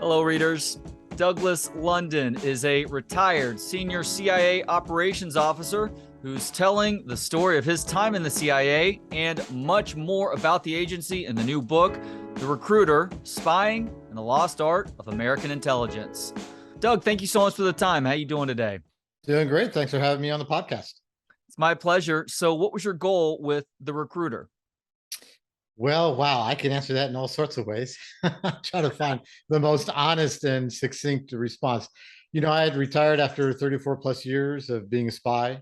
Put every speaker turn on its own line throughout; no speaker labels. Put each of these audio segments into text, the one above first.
Hello, readers. Douglas London is a retired senior CIA operations officer who's telling the story of his time in the CIA and much more about the agency in the new book, The Recruiter, Spying and the Lost Art of American Intelligence. Doug, thank you so much for the time. How you doing today?
Doing great. Thanks for having me on the podcast.
It's my pleasure. So what was your goal with The Recruiter?
Well, wow, I can answer that in all sorts of ways. Try to find the most honest and succinct response. I had retired after 34 plus years of being a spy.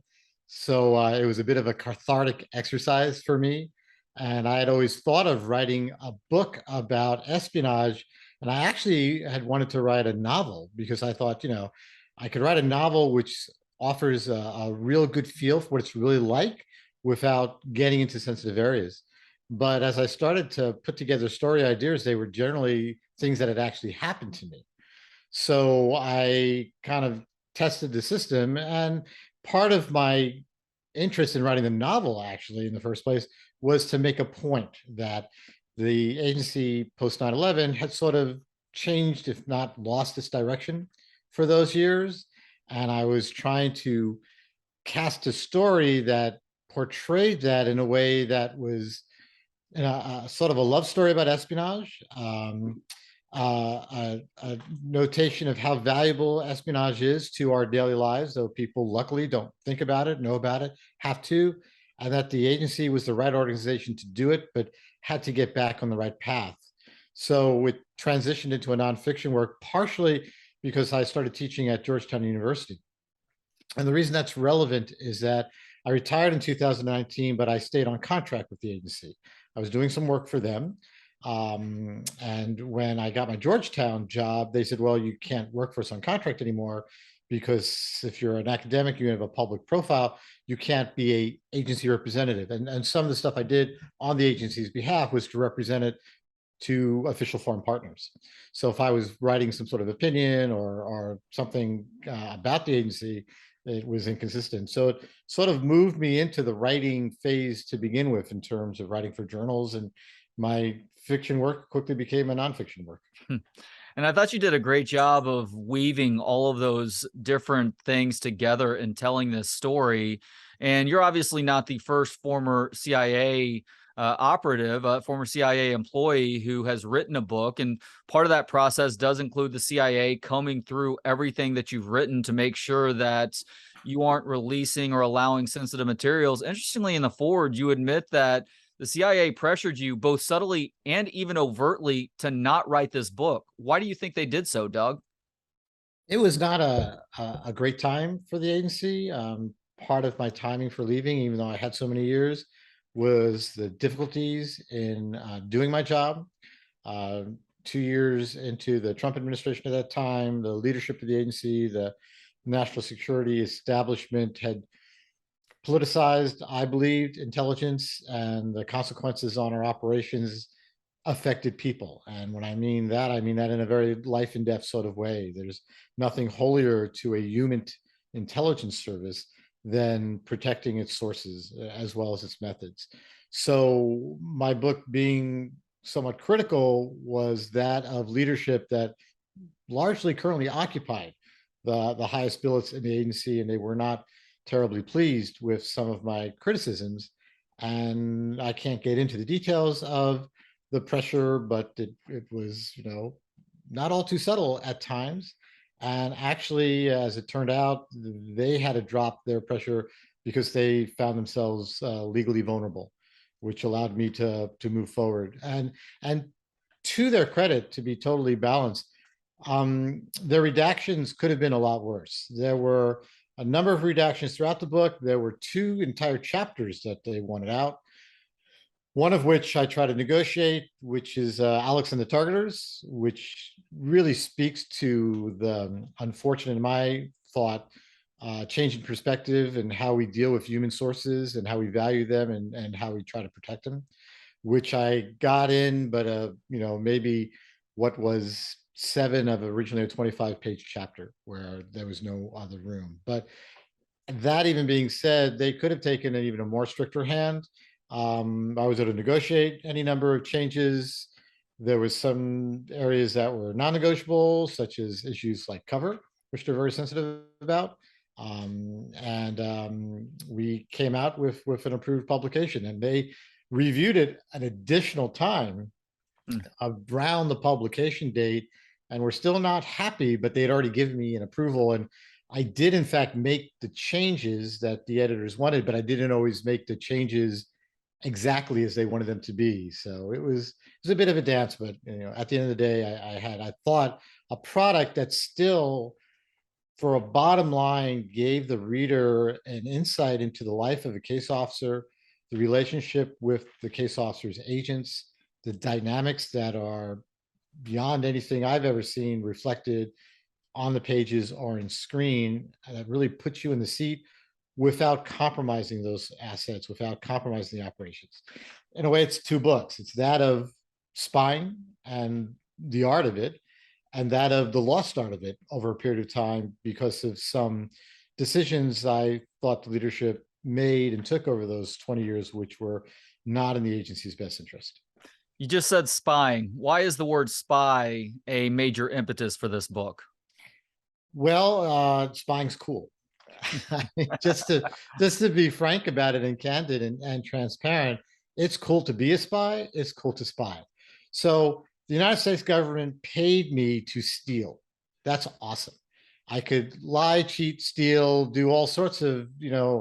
So it was a bit of a cathartic exercise for me. And I had always thought of writing a book about espionage. And I actually had wanted to write a novel because I thought, I could write a novel which offers a real good feel for what it's really like without getting into sensitive areas. But as I started to put together story ideas, they were generally things that had actually happened to me. So I kind of tested the system. And part of my interest in writing the novel, actually, in the first place, was to make a point that the agency post 9/11 had sort of changed, if not lost its direction for those years. And I was trying to cast a story that portrayed that in a way that was sort of a love story about espionage, a notation of how valuable espionage is to our daily lives, though people luckily don't think about it, know about it, have to, and that the agency was the right organization to do it, but had to get back on the right path. So it transitioned into a nonfiction work, partially because I started teaching at Georgetown University. And the reason that's relevant is that I retired in 2019, but I stayed on contract with the agency. I was doing some work for them. And when I got my Georgetown job, they said, well, you can't work for us on contract anymore because if you're an academic, you have a public profile, you can't be a agency representative. And some of the stuff I did on the agency's behalf was to represent it to official foreign partners. So if I was writing some sort of opinion or something about the agency, it was inconsistent. So it sort of moved me into the writing phase to begin with in terms of writing for journals, and my fiction work quickly became a nonfiction work.
And I thought you did a great job of weaving all of those different things together and telling this story. And you're obviously not the first former CIA operative, former CIA employee who has written a book. And part of that process does include the CIA combing through everything that you've written to make sure that you aren't releasing or allowing sensitive materials. Interestingly, in the forward, you admit that the CIA pressured you both subtly and even overtly to not write this book. Why do you think they did so, Doug?
It was not a great time for the agency. Part of my timing for leaving, even though I had so many years, was the difficulties in doing my job. Uh, 2 years into the Trump administration at that time, the leadership of the agency, the national security establishment had politicized, I believed, intelligence, and the consequences on our operations affected people. And when I mean that in a very life and death sort of way. There's nothing holier to a human intelligence service than protecting its sources as well as its methods. So my book, being somewhat critical, was that of leadership that largely currently occupied the highest billets in the agency, and they were not terribly pleased with some of my criticisms. And I can't get into the details of the pressure, but it was, not all too subtle at times. And actually, as it turned out, they had to drop their pressure because they found themselves legally vulnerable, which allowed me to move forward. And to their credit, to be totally balanced, their redactions could have been a lot worse. There were a number of redactions throughout the book. There were two entire chapters that they wanted out, one of which I try to negotiate, which is Alex and the Targeters, which really speaks to the unfortunate, in my thought, change in perspective and how we deal with human sources and how we value them and how we try to protect them, which I got in, but maybe what was seven of originally a 25-page chapter where there was no other room. But that even being said, they could have taken an even a more stricter hand. I was able to negotiate any number of changes. There was some areas that were non-negotiable, such as issues like cover, which they're very sensitive about. And we came out with an approved publication, and they reviewed it an additional time
Hmm.
around the publication date, and we're still not happy, but they had already given me an approval. And I did in fact make the changes that the editors wanted, but I didn't always make the changes exactly as they wanted them to be. So it was a bit of a dance, but at the end of the day, I thought a product that still, for a bottom line, gave the reader an insight into the life of a case officer, the relationship with the case officer's agents, the dynamics that are beyond anything I've ever seen reflected on the pages or in screen, that really puts you in the seat without compromising those assets, without compromising the operations. In a way, it's two books. It's that of spying and the art of it, and that of the lost art of it over a period of time because of some decisions I thought the leadership made and took over those 20 years, which were not in the agency's best interest.
You just said spying. Why is the word spy a major impetus for this book?
Well, spying's cool. Just to be frank about it and candid and transparent, it's cool to be a spy. It's cool to spy. So the United States government paid me to steal. That's awesome. I could lie, cheat, steal, do all sorts of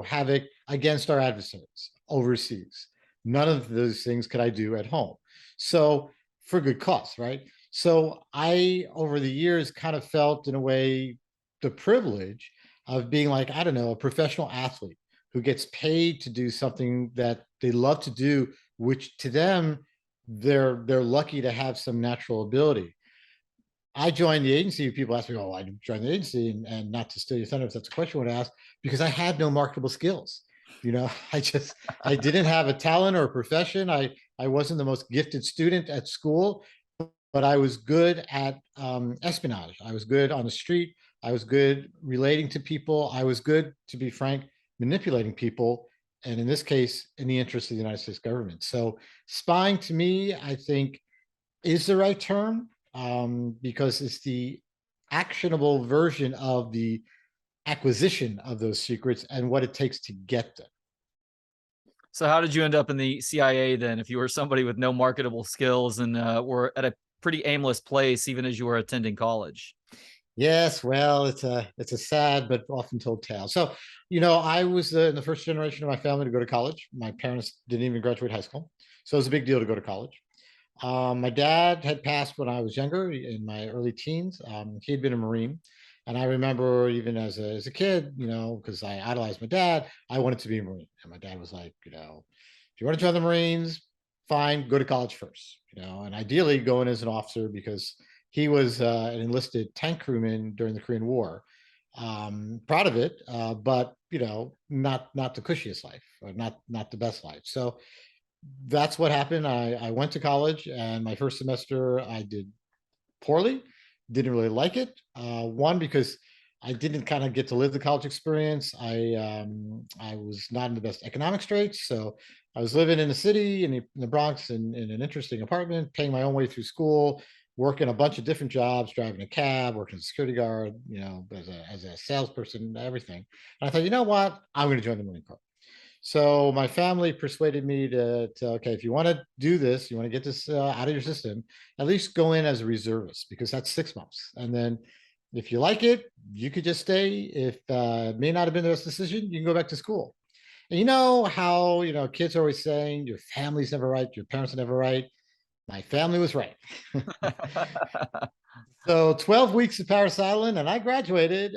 havoc against our adversaries overseas. None of those things could I do at home. So for good cause, right? So I, over the years, kind of felt in a way the privilege of being like, I don't know, a professional athlete who gets paid to do something that they love to do, which to them, they're lucky to have some natural ability. I joined the agency. People ask me, "Oh, I joined the agency," and not to steal your thunder, if that's a question I want to ask, because I had no marketable skills. I didn't have a talent or a profession. I wasn't the most gifted student at school, but I was good at espionage. I was good on the street. I was good relating to people. I was good, to be frank, manipulating people. And in this case, in the interest of the United States government. So spying to me, I think, is the right term because it's the actionable version of the acquisition of those secrets and what it takes to get them.
So, how did you end up in the CIA then? If you were somebody with no marketable skills and were at a pretty aimless place, even as you were attending college?
Yes, well, it's a sad but often told tale. So, I was in the first generation of my family to go to college. My parents didn't even graduate high school, so it was a big deal to go to college. My dad had passed when I was younger, in my early teens. He had been a Marine, and I remember even as a kid, because I idolized my dad, I wanted to be a Marine, and my dad was like, if you want to join the Marines, fine, go to college first, and ideally go in as an officer because he was an enlisted tank crewman during the Korean War. Proud of it, but not the cushiest life, or not the best life. So that's what happened. I went to college, and my first semester I did poorly. Didn't really like it. One, because I didn't kind of get to live the college experience. I was not in the best economic straits, so I was living in the city in the Bronx in an interesting apartment, paying my own way through school, working a bunch of different jobs, driving a cab, working as a security guard, as a salesperson, everything. And I thought, you know what, I'm going to join the Marine Corps. So my family persuaded me to okay, if you want to do this, you want to get this out of your system, at least go in as a reservist because that's 6 months, and then if you like it, you could just stay. If it may not have been the best decision, you can go back to school. And you know how kids are always saying your family's never right, your parents are never right. My family was right. So 12 weeks of Paris Island, and I graduated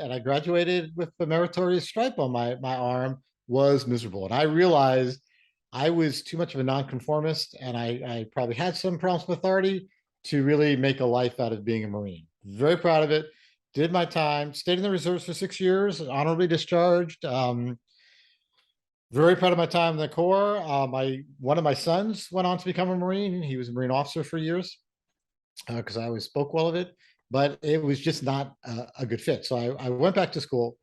with a meritorious stripe on my arm. Was miserable, and I realized I was too much of a nonconformist, and I probably had some problems with authority to really make a life out of being a Marine. Very proud of it. Did my time, stayed in the reserves for 6 years, honorably discharged. Very proud of my time in the Corps. My one of my sons went on to become a Marine. He was a Marine officer for years because I always spoke well of it, but it was just not a good fit. So I went back to school,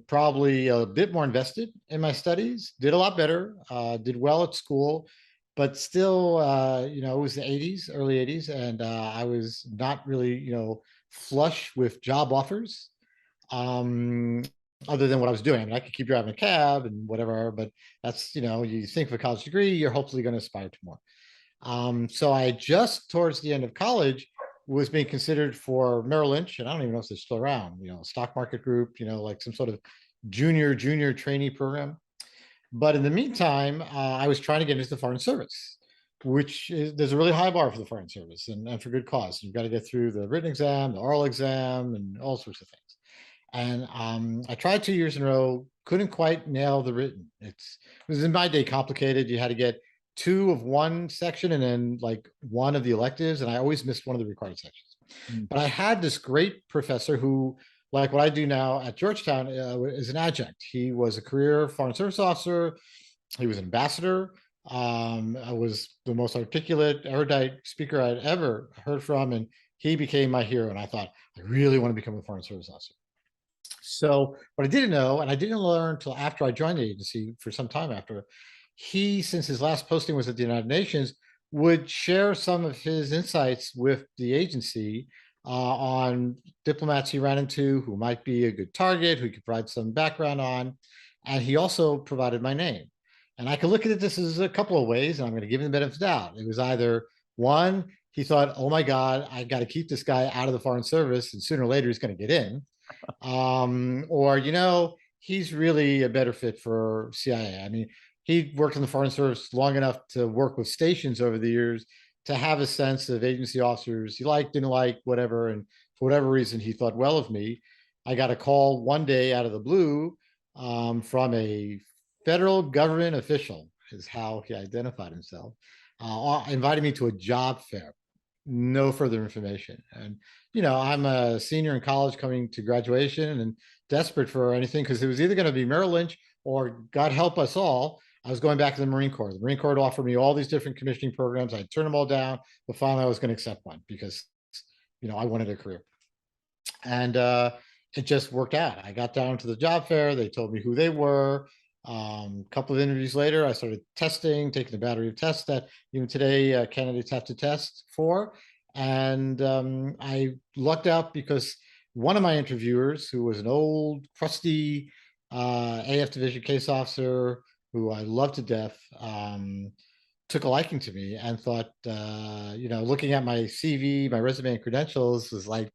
probably a bit more invested in my studies, did a lot better, did well at school, but still, it was the '80s, early '80s, and I was not really, flush with job offers. Um, Other than what I was doing. I mean, I could keep driving a cab and whatever, but that's, you think of a college degree, you're hopefully going to aspire to more. So I just towards the end of college was being considered for Merrill Lynch, and I don't even know if they're still around, stock market group, like some sort of junior trainee program. But in the meantime, I was trying to get into the Foreign Service, which is there's a really high bar for the Foreign Service, and for good cause. You've got to get through the written exam, the oral exam, and all sorts of things. And I tried 2 years in a row, couldn't quite nail the written. It was in my day complicated. You had to get two of one section and then like one of the electives, and I always missed one of the required sections.
Mm.
But I had this great professor who, like what I do now at Georgetown, is an adjunct. He was a career Foreign Service officer. He was an ambassador. I was the most articulate, erudite speaker I'd ever heard from, and he became my hero. And I thought, I really want to become a Foreign Service officer. So what I didn't know, and I didn't learn until after I joined the agency for some time after, he, since his last posting was at the United Nations, would share some of his insights with the agency on diplomats he ran into who might be a good target, who he could provide some background on. And he also provided my name. And I could look at this as a couple of ways, and I'm going to give him the benefit of the doubt. It was either one, he thought, oh my God, I got to keep this guy out of the Foreign Service, and sooner or later he's going to get in. Or he's really a better fit for CIA. I mean, he worked in the Foreign Service long enough to work with stations over the years to have a sense of agency officers he liked, didn't like, whatever. And for whatever reason, he thought well of me. I got a call one day out of the blue from a federal government official, is how he identified himself, invited me to a job fair. No further information. And I'm a senior in college coming to graduation and desperate for anything because it was either going to be Merrill Lynch or, God help us all, I was going back to the Marine Corps. The Marine Corps offered me all these different commissioning programs. I turned them all down, but finally I was going to accept one because, I wanted a career. And it just worked out. I got down to the job fair. They told me who they were. A couple of interviews later, I started testing, taking a battery of tests that even today candidates have to test for. And I lucked out because one of my interviewers, who was an old, crusty AF Division case officer who I loved to death, took a liking to me and thought, looking at my CV, my resume and credentials, was like,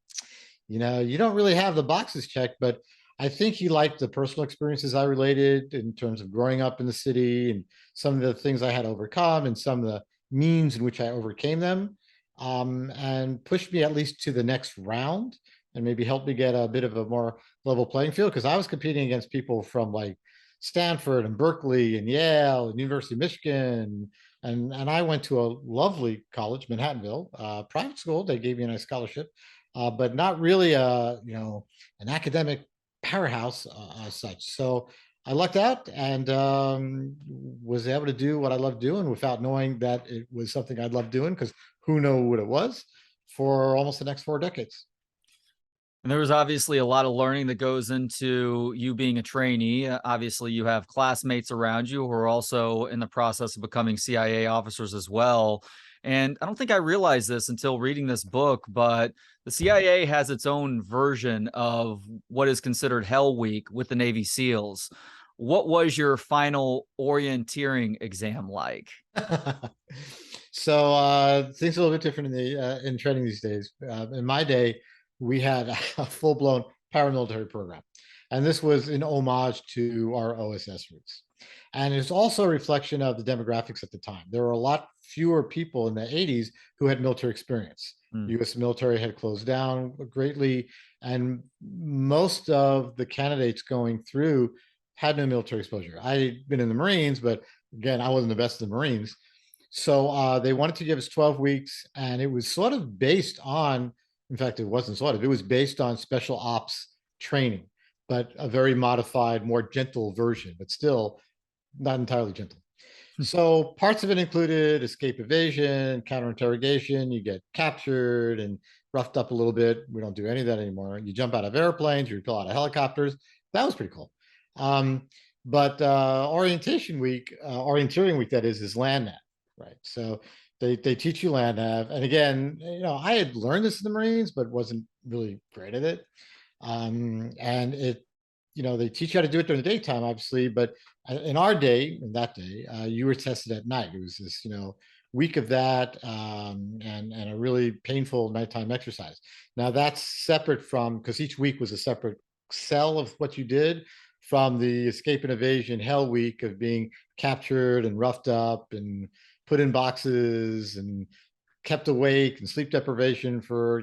you don't really have the boxes checked, but I think he liked the personal experiences I related in terms of growing up in the city and some of the things I had overcome and some of the means in which I overcame them, and pushed me at least to the next round and maybe helped me get a bit of a more level playing field because I was competing against people from like Stanford and Berkeley and Yale and University of Michigan. And I went to a lovely college, Manhattanville, private school. They gave me a nice scholarship, but not really an academic powerhouse as such. So I lucked out and was able to do what I love doing without knowing that it was something I'd love doing because who knew what it was for almost the next 4 decades.
And there was obviously a lot of learning that goes into you being a trainee. Obviously, you have classmates around you who are also in the process of becoming CIA officers as well. And I don't think I realized this until reading this book, but the CIA has its own version of what is considered Hell Week with the Navy SEALs. What was your final orienteering exam like?
So things are a little bit different in training these days. In my day, we had a full-blown paramilitary program, and this was in homage to our OSS roots. And it's also a reflection of the demographics at the time. There were a lot fewer people in the '80s who had military experience.
Mm.
U.S. military had closed down greatly, and most of the candidates going through had no military exposure. I'd been in the Marines, but again, I wasn't the best of the Marines. So they wanted to give us 12 weeks, and it was sort of based on, in fact, it wasn't sort of, it was based on special ops training, but a very modified, more gentle version, but still not entirely gentle. So parts of it included escape evasion, counterinterrogation. You get captured and roughed up a little bit. We don't do any of that anymore. You jump out of airplanes, you repel out of helicopters. That was pretty cool. But orientation week, orienteering week, that is LandNet. right. So they teach you land nav, and again, I had learned this in the Marines, but wasn't really great at it. And they teach you how to do it during the daytime, obviously, but in that day, you were tested at night. It was this, week of that, and a really painful nighttime exercise. Now that's separate from, because each week was a separate cell of what you did, from the escape and evasion hell week of being captured and roughed up and put in boxes and kept awake and sleep deprivation for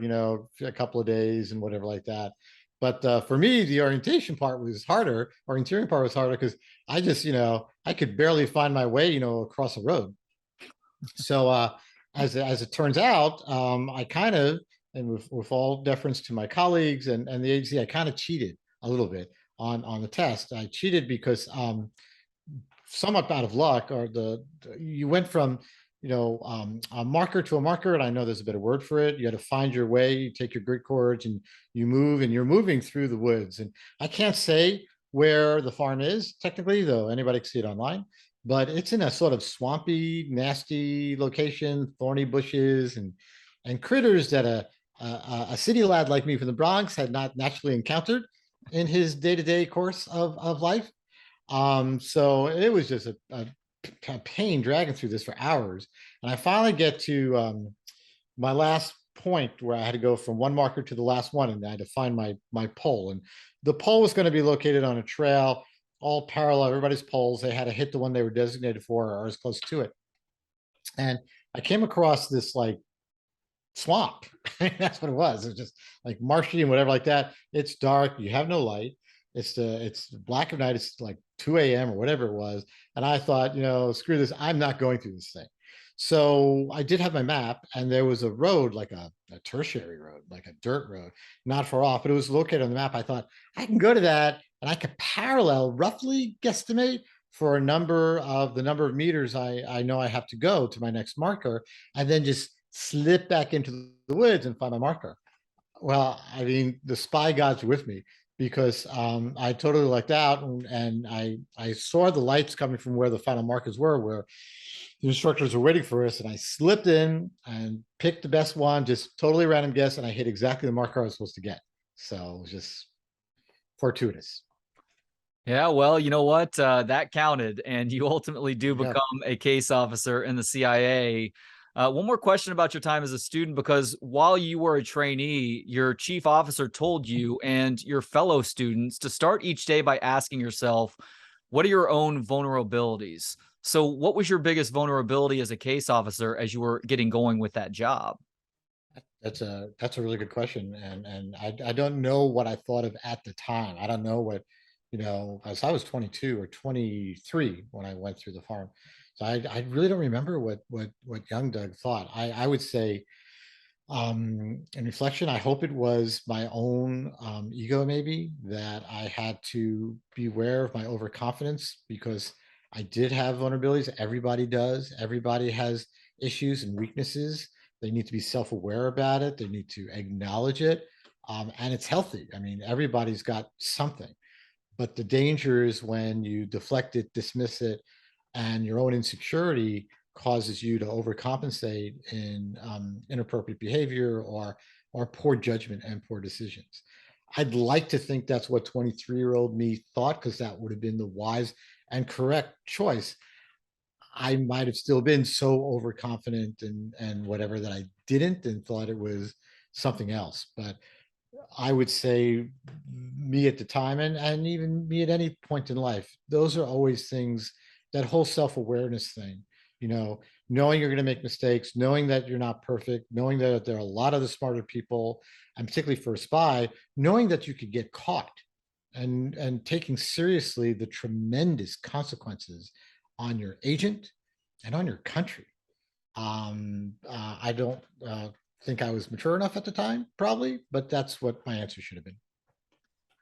a couple of days and whatever like that. But for me, the orientation part was harder. Orienteering part was harder because I just I could barely find my way across a road. So as it turns out, I kind of, and with all deference to my colleagues and the agency, I kind of cheated a little bit on the test. I cheated because somewhat out of luck, or you went from a marker to a marker, and I know there's a better word for it. You had to find your way. You take your grid cords and you move, and you're moving through the woods. And I can't say where the farm is technically, though anybody can see it online. But it's in a sort of swampy, nasty location, thorny bushes and critters that a city lad like me from the Bronx had not naturally encountered in his day-to-day course of life. So it was just a pain dragging through this for hours. And I finally get to my last point where I had to go from one marker to the last one, and I had to find my pole. And the pole was going to be located on a trail, all parallel, everybody's poles. They had to hit the one they were designated for or as close to it. And I came across this like swamp. That's what it was. It was just like marshy and whatever like that. It's dark. You have no light. It's black of night. It's like 2 a.m. or whatever it was. And I thought, screw this. I'm not going through this thing. So I did have my map, and there was a road, like a tertiary road, like a dirt road, not far off, but it was located on the map. I thought I can go to that, and I could parallel, roughly guesstimate for the number of meters I know I have to go to my next marker, and then just slip back into the woods and find my marker. Well, I mean, the spy gods were with me because I totally lucked out, and I saw the lights coming from where the final markers were, where the instructors were waiting for us, and I slipped in and picked the best one, just totally random guess, and I hit exactly the marker I was supposed to get. So it was just fortuitous.
Yeah, well, you know what? That counted, and you ultimately do
Yeah.
become a case officer in the CIA. One more question about your time as a student, because while you were a trainee, your chief officer told you and your fellow students to start each day by asking yourself, what are your own vulnerabilities? So, what was your biggest vulnerability as a case officer as you were getting going with that job?
That's a really good question, and I don't know what I thought of at the time. I don't know what, as I was 22 or 23 when I went through the farm, so I really don't remember what young Doug thought. I would say, in reflection, I hope it was my own ego, maybe, that I had to beware of my overconfidence, because I did have vulnerabilities. Everybody does. Everybody has issues and weaknesses. They need to be self-aware about it. They need to acknowledge it, and it's healthy. I mean, everybody's got something, but the danger is when you deflect it, dismiss it, and your own insecurity causes you to overcompensate in inappropriate behavior or poor judgment and poor decisions. I'd like to think that's what 23-year-old me thought, because that would have been the wise and correct choice. I might have still been so overconfident and whatever that I didn't, and thought it was something else. But I would say me at the time, and even me at any point in life, those are always things, that whole self-awareness thing, knowing you're going to make mistakes, knowing that you're not perfect, knowing that there are a lot of the smarter people, and particularly for a spy, knowing that you could get caught, and taking seriously the tremendous consequences on your agent and on your country. I don't think I was mature enough at the time, probably, but that's what my answer should have been.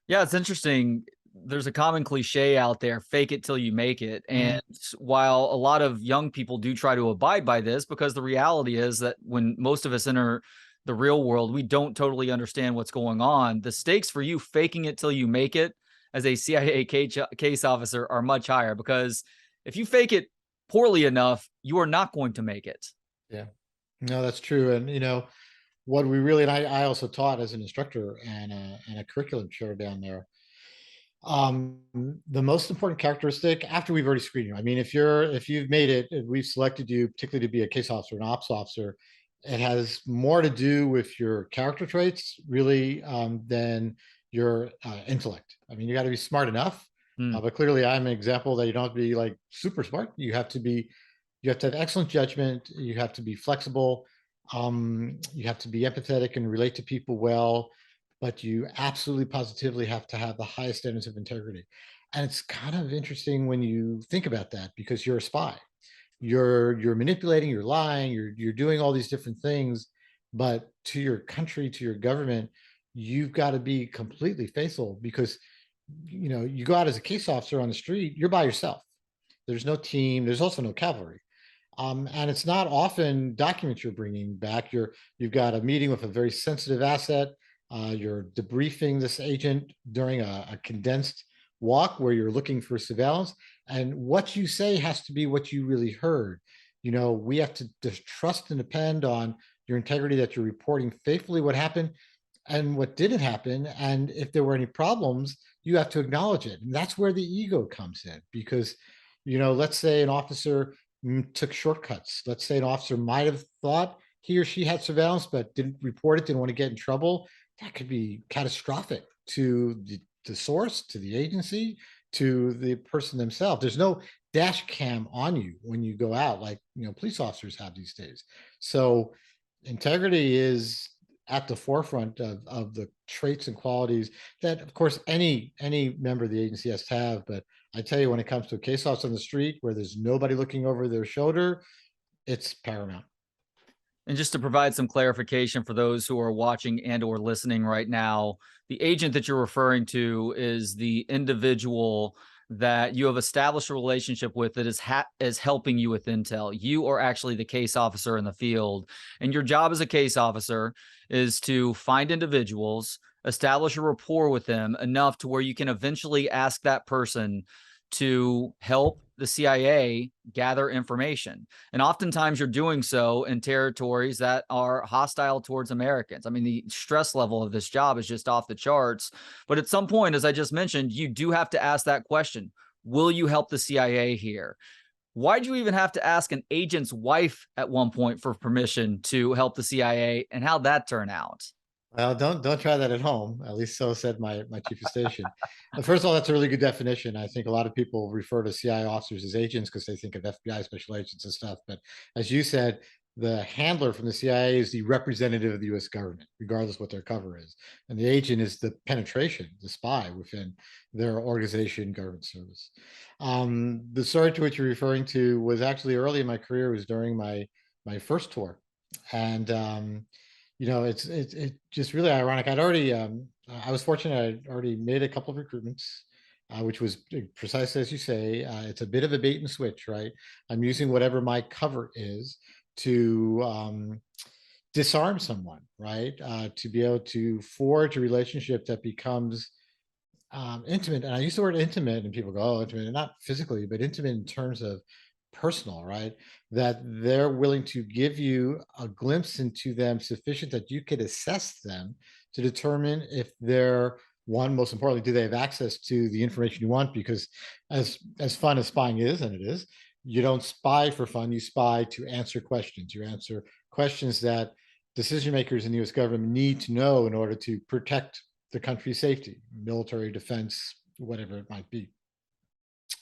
Yeah, it's interesting. There's a common cliche out there, fake it till you make it.
Mhm.
And while a lot of young people do try to abide by this, because the reality is that when most of us enter the real world, we don't totally understand what's going on. The stakes for you faking it till you make it as a CIA case officer are much higher, because if you fake it poorly enough, you are not going to make it.
Yeah. No, that's true. And what we really, and I also taught as an instructor and a curriculum chair down there. The most important characteristic after we've already screened you. I mean, if you've made it, if we've selected you particularly to be a case officer, an ops officer, it has more to do with your character traits really than your intellect. I mean, you got to be smart enough,
Mm.
but clearly, I'm an example that you don't have to be like super smart. You have to have excellent judgment. You have to be flexible. You have to be empathetic and relate to people well, but you absolutely positively have to have the highest standards of integrity. And it's kind of interesting when you think about that because you're a spy. You're manipulating, you're lying, you're doing all these different things, but to your country, to your government, you've got to be completely faithful because you go out as a case officer on the street, you're by yourself. There's no team, there's also no cavalry. And it's not often documents you're bringing back. You've got a meeting with a very sensitive asset. You're debriefing this agent during a condensed walk where you're looking for surveillance, and what you say has to be what you really heard. We have to just trust and depend on your integrity that you're reporting faithfully what happened and what didn't happen. And if there were any problems, you have to acknowledge it. And that's where the ego comes in because, let's say an officer took shortcuts. Let's say an officer might have thought he or she had surveillance, but didn't report it, didn't want to get in trouble. That could be catastrophic to the source, to the agency, to the person themselves. There's no dash cam on you when you go out, like police officers have these days. So integrity is at the forefront of the traits and qualities that, of course, any member of the agency has to have. But I tell you, when it comes to a case officer on the street where there's nobody looking over their shoulder, it's paramount.
And just to provide some clarification for those who are watching and or listening right now, the agent that you're referring to is the individual that you have established a relationship with that is helping you with intel. You are actually the case officer in the field, and your job as a case officer is to find individuals, establish a rapport with them enough to where you can eventually ask that person to help the CIA gather information. And oftentimes you're doing so in territories that are hostile towards Americans. I mean, the stress level of this job is just off the charts. But at some point, as I just mentioned, you do have to ask that question. Will you help the CIA here? Why'd you even have to ask an agent's wife at one point for permission to help the CIA, and how'd that turn out?
Well, don't try that at home. At least so said my chief of station. First of all, that's a really good definition. I think a lot of people refer to CIA officers as agents because they think of FBI special agents and stuff. But as you said, the handler from the CIA is the representative of the U.S. government, regardless what their cover is, and the agent is the penetration, the spy within their organization, government service. The story to which you're referring to was actually early in my career. It was during my first tour, and it's just really ironic. I was fortunate. I'd already made a couple of recruitments, which was precisely as you say. It's a bit of a bait and switch, right? I'm using whatever my cover is to disarm someone, right? To be able to forge a relationship that becomes intimate. And I use the word intimate, and people go, "Oh, intimate," not physically, but intimate in terms of personal, right? That they're willing to give you a glimpse into them sufficient that you could assess them to determine if they're one, most importantly, do they have access to the information you want? Because as fun as spying is, and it is, you don't spy for fun, you spy to answer questions. You answer questions that decision makers in the US government need to know in order to protect the country's safety, military, defense, whatever it might be.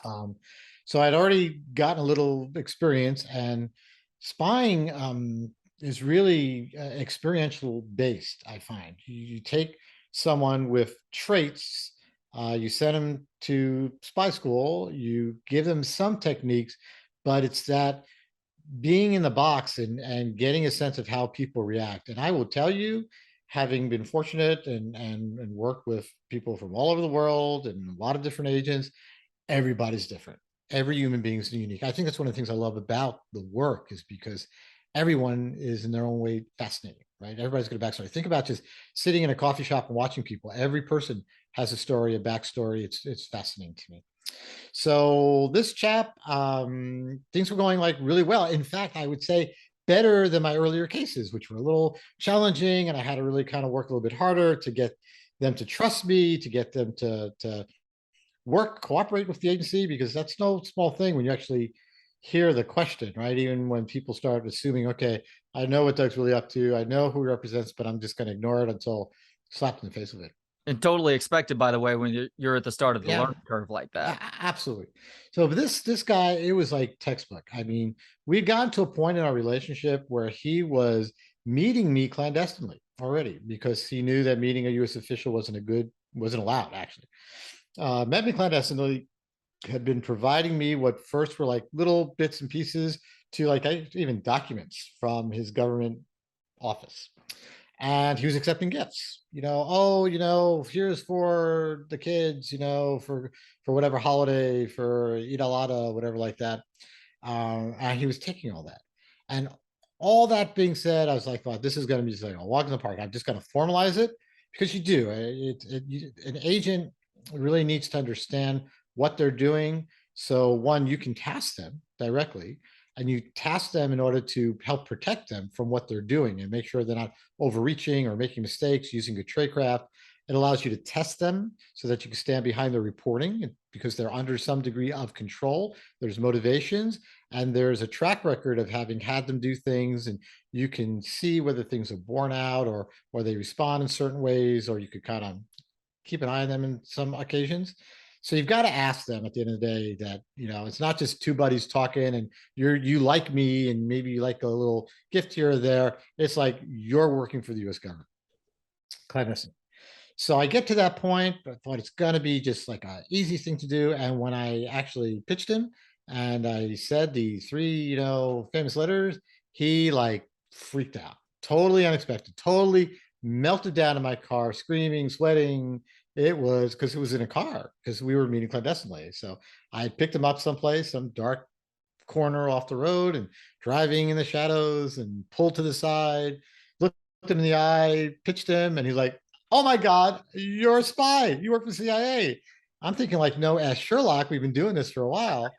Um, so I'd already gotten a little experience, and spying is really experiential based. I find you take someone with traits, you send them to spy school, you give them some techniques, but it's that being in the box and getting a sense of how people react. And I will tell you, having been fortunate and worked with people from all over the world and a lot of different agents, everybody's different. Every human being is unique. I think that's one of the things I love about the work is because everyone is in their own way fascinating, right? Everybody's got a backstory. Think about just sitting in a coffee shop and watching people. Every person has a story, a backstory. It's fascinating to me. So this chap, things were going like really well. In fact, I would say better than my earlier cases, which were a little challenging, and I had to really kind of work a little bit harder to get them to trust me, to get them to work, cooperate with the agency, because that's no small thing when you actually hear the question, right? Even when people start assuming, okay, I know what Doug's really up to, I know who he represents, but I'm just going to ignore it until slapped in the face with it.
And totally expected, by the way, when you're at the start of the
Yeah,
learning curve like that.
absolutely. So this guy, it was like textbook. I mean, we'd gotten to a point in our relationship where he was meeting me clandestinely already because he knew that meeting a U.S. official wasn't allowed actually. Met me clandestinely, had been providing me what first were like little bits and pieces to like even documents from his government office. And he was accepting gifts, oh, here's for the kids, for whatever holiday, for Eid al-Adha, whatever like that. And he was taking all that. And all that being said, I was like, well, this is going to be just like a walk in the park. I'm just going to formalize it because you do. An agent really needs to understand what they're doing. So, one, you can task them directly, and you task them in order to help protect them from what they're doing and make sure they're not overreaching or making mistakes using good tradecraft. It allows you to test them so that you can stand behind their reporting because they're under some degree of control. There's motivations, and there's a track record of having had them do things, and you can see whether things are borne out or they respond in certain ways, or you could kind of keep an eye on them in some occasions. So you've got to ask them at the end of the day that, it's not just two buddies talking and you like me and maybe you like a little gift here or there. It's like you're working for the US government. Clandestine. So I get to that point, but I thought it's going to be just like an easy thing to do. And when I actually pitched him and I said the three, famous letters, he like freaked out. Totally unexpected. Totally melted down in my car, screaming, sweating. It was because it was in a car because we were meeting clandestinely. So I picked him up someplace, some dark corner off the road, and driving in the shadows and pulled to the side, looked him in the eye, pitched him, and he's like, oh my God, you're a spy. You work for the CIA. I'm thinking like, no, as Sherlock, we've been doing this for a while,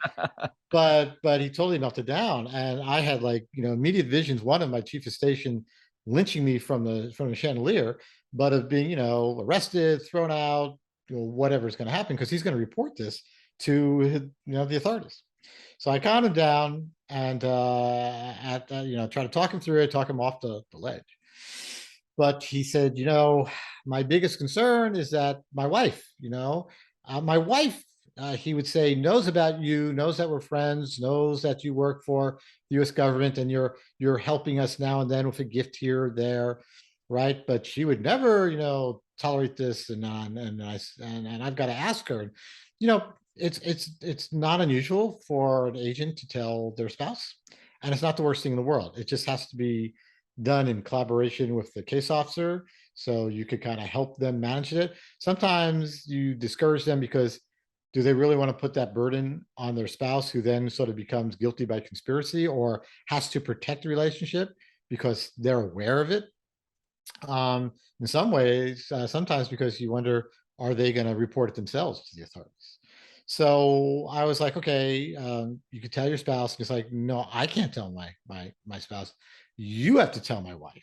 but he totally melted down. And I had like, immediate visions, one of my chief of station lynching me from the chandelier, but of being, arrested, thrown out, whatever's going to happen, because he's going to report this to, the authorities. So I calmed him down and try to talk him through it, talk him off the ledge. But he said, my biggest concern is that my wife, he would say, knows about you, knows that we're friends, knows that you work for the U.S. government, and you're helping us now and then with a gift here or there, right? But she would never, tolerate this, and I've got to ask her, it's not unusual for an agent to tell their spouse, and it's not the worst thing in the world. It just has to be done in collaboration with the case officer, so you could kind of help them manage it. Sometimes you discourage them because do they really want to put that burden on their spouse, who then sort of becomes guilty by conspiracy or has to protect the relationship because they're aware of it? In some ways, sometimes because you wonder, are they going to report it themselves to the authorities? So I was like, okay, you could tell your spouse. He's like, no, I can't tell my spouse. You have to tell my wife.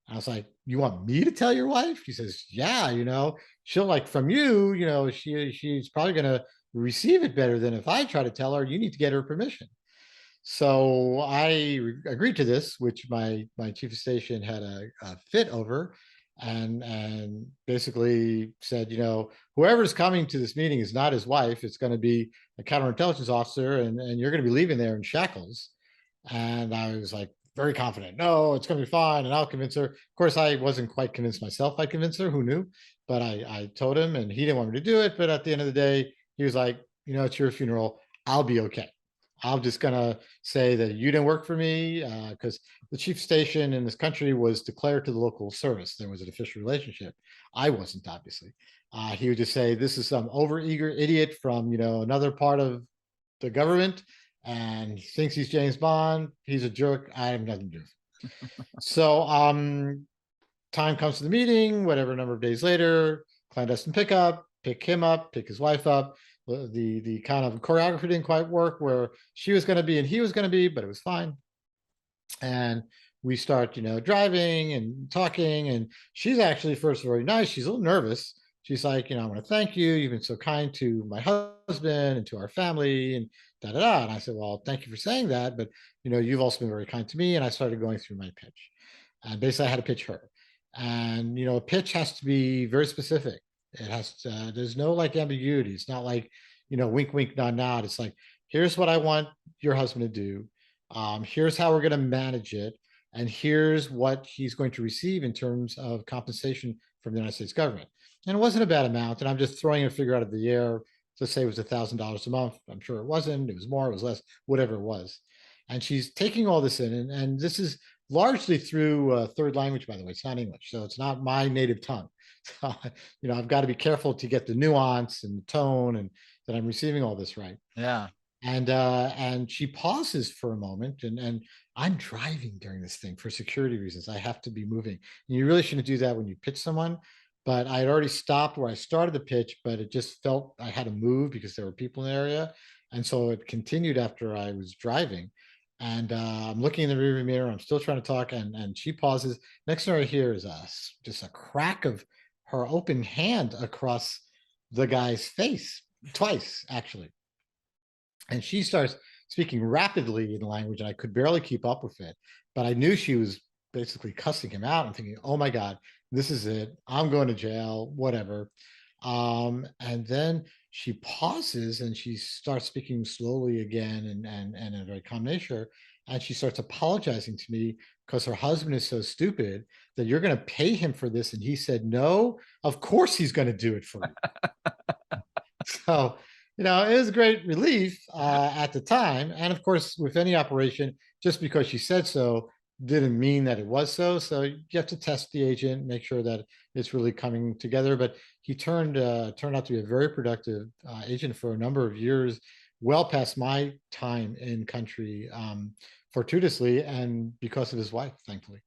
I was like, you want me to tell your wife? She says, yeah, she'll like from you, she's probably going to receive it better than if I try to tell her. You need to get her permission. So I agreed to this, which my chief of station had a fit over, and basically said, whoever's coming to this meeting is not his wife. It's going to be a counterintelligence officer, and you're going to be leaving there in shackles. And I was like very confident. No, it's going to be fine, and I'll convince her. Of course, I wasn't quite convinced myself. I convinced her. Who knew? But I told him, and he didn't want me to do it. But at the end of the day, he was like, it's your funeral. I'll be okay. I'm just gonna say that you didn't work for me, because the chief station in this country was declared to the local service. There was an official relationship. I wasn't, obviously. He would just say, this is some overeager idiot from another part of the government, and he thinks he's James Bond. He's a jerk. I have nothing to do with it. So time comes to the meeting, whatever number of days later, clandestine pickup, pick him up, pick his wife up. The kind of choreography didn't quite work where she was going to be and he was going to be, but it was fine. And we start, driving and talking. And she's actually first very nice. She's a little nervous. She's like, I want to thank you. You've been so kind to my husband and to our family and da da da. And I said, well, thank you for saying that. But, you've also been very kind to me. And I started going through my pitch. And basically, I had to pitch her. And, a pitch has to be very specific. It has to, there's no like ambiguity. It's not like, wink, wink, nod, nod. It's like, here's what I want your husband to do. Here's how we're going to manage it. And here's what he's going to receive in terms of compensation from the United States government. And it wasn't a bad amount. And I'm just throwing a figure out of the air. Let's say it was $1,000 a month. I'm sure it wasn't. It was more, it was less, whatever it was. And she's taking all this in. And this is largely through third language, by the way. It's not English. So it's not my native tongue. So, I've got to be careful to get the nuance and the tone and that I'm receiving all this right.
Yeah.
And she pauses for a moment, and I'm driving during this thing for security reasons. I have to be moving. And you really shouldn't do that when you pitch someone. But I had already stopped where I started the pitch, but it just felt I had to move because there were people in the area. And so it continued after I was driving. And I'm looking in the rearview mirror. I'm still trying to talk, and she pauses. Next thing I hear is just a crack of her open hand across the guy's face, twice actually. And she starts speaking rapidly in the language, and I could barely keep up with it. But I knew she was basically cussing him out. I'm thinking, oh my God, this is it. I'm going to jail, whatever. And then she pauses and she starts speaking slowly again and in a very calm nature. And she starts apologizing to me because her husband is so stupid that you're going to pay him for this. And he said, no, of course he's going to do it for you. So, it was a great relief at the time. And of course, with any operation, just because she said so didn't mean that it was so. So you have to test the agent, make sure that it's really coming together. But he turned out to be a very productive agent for a number of years, well past my time in country, fortuitously, and because of his wife, thankfully.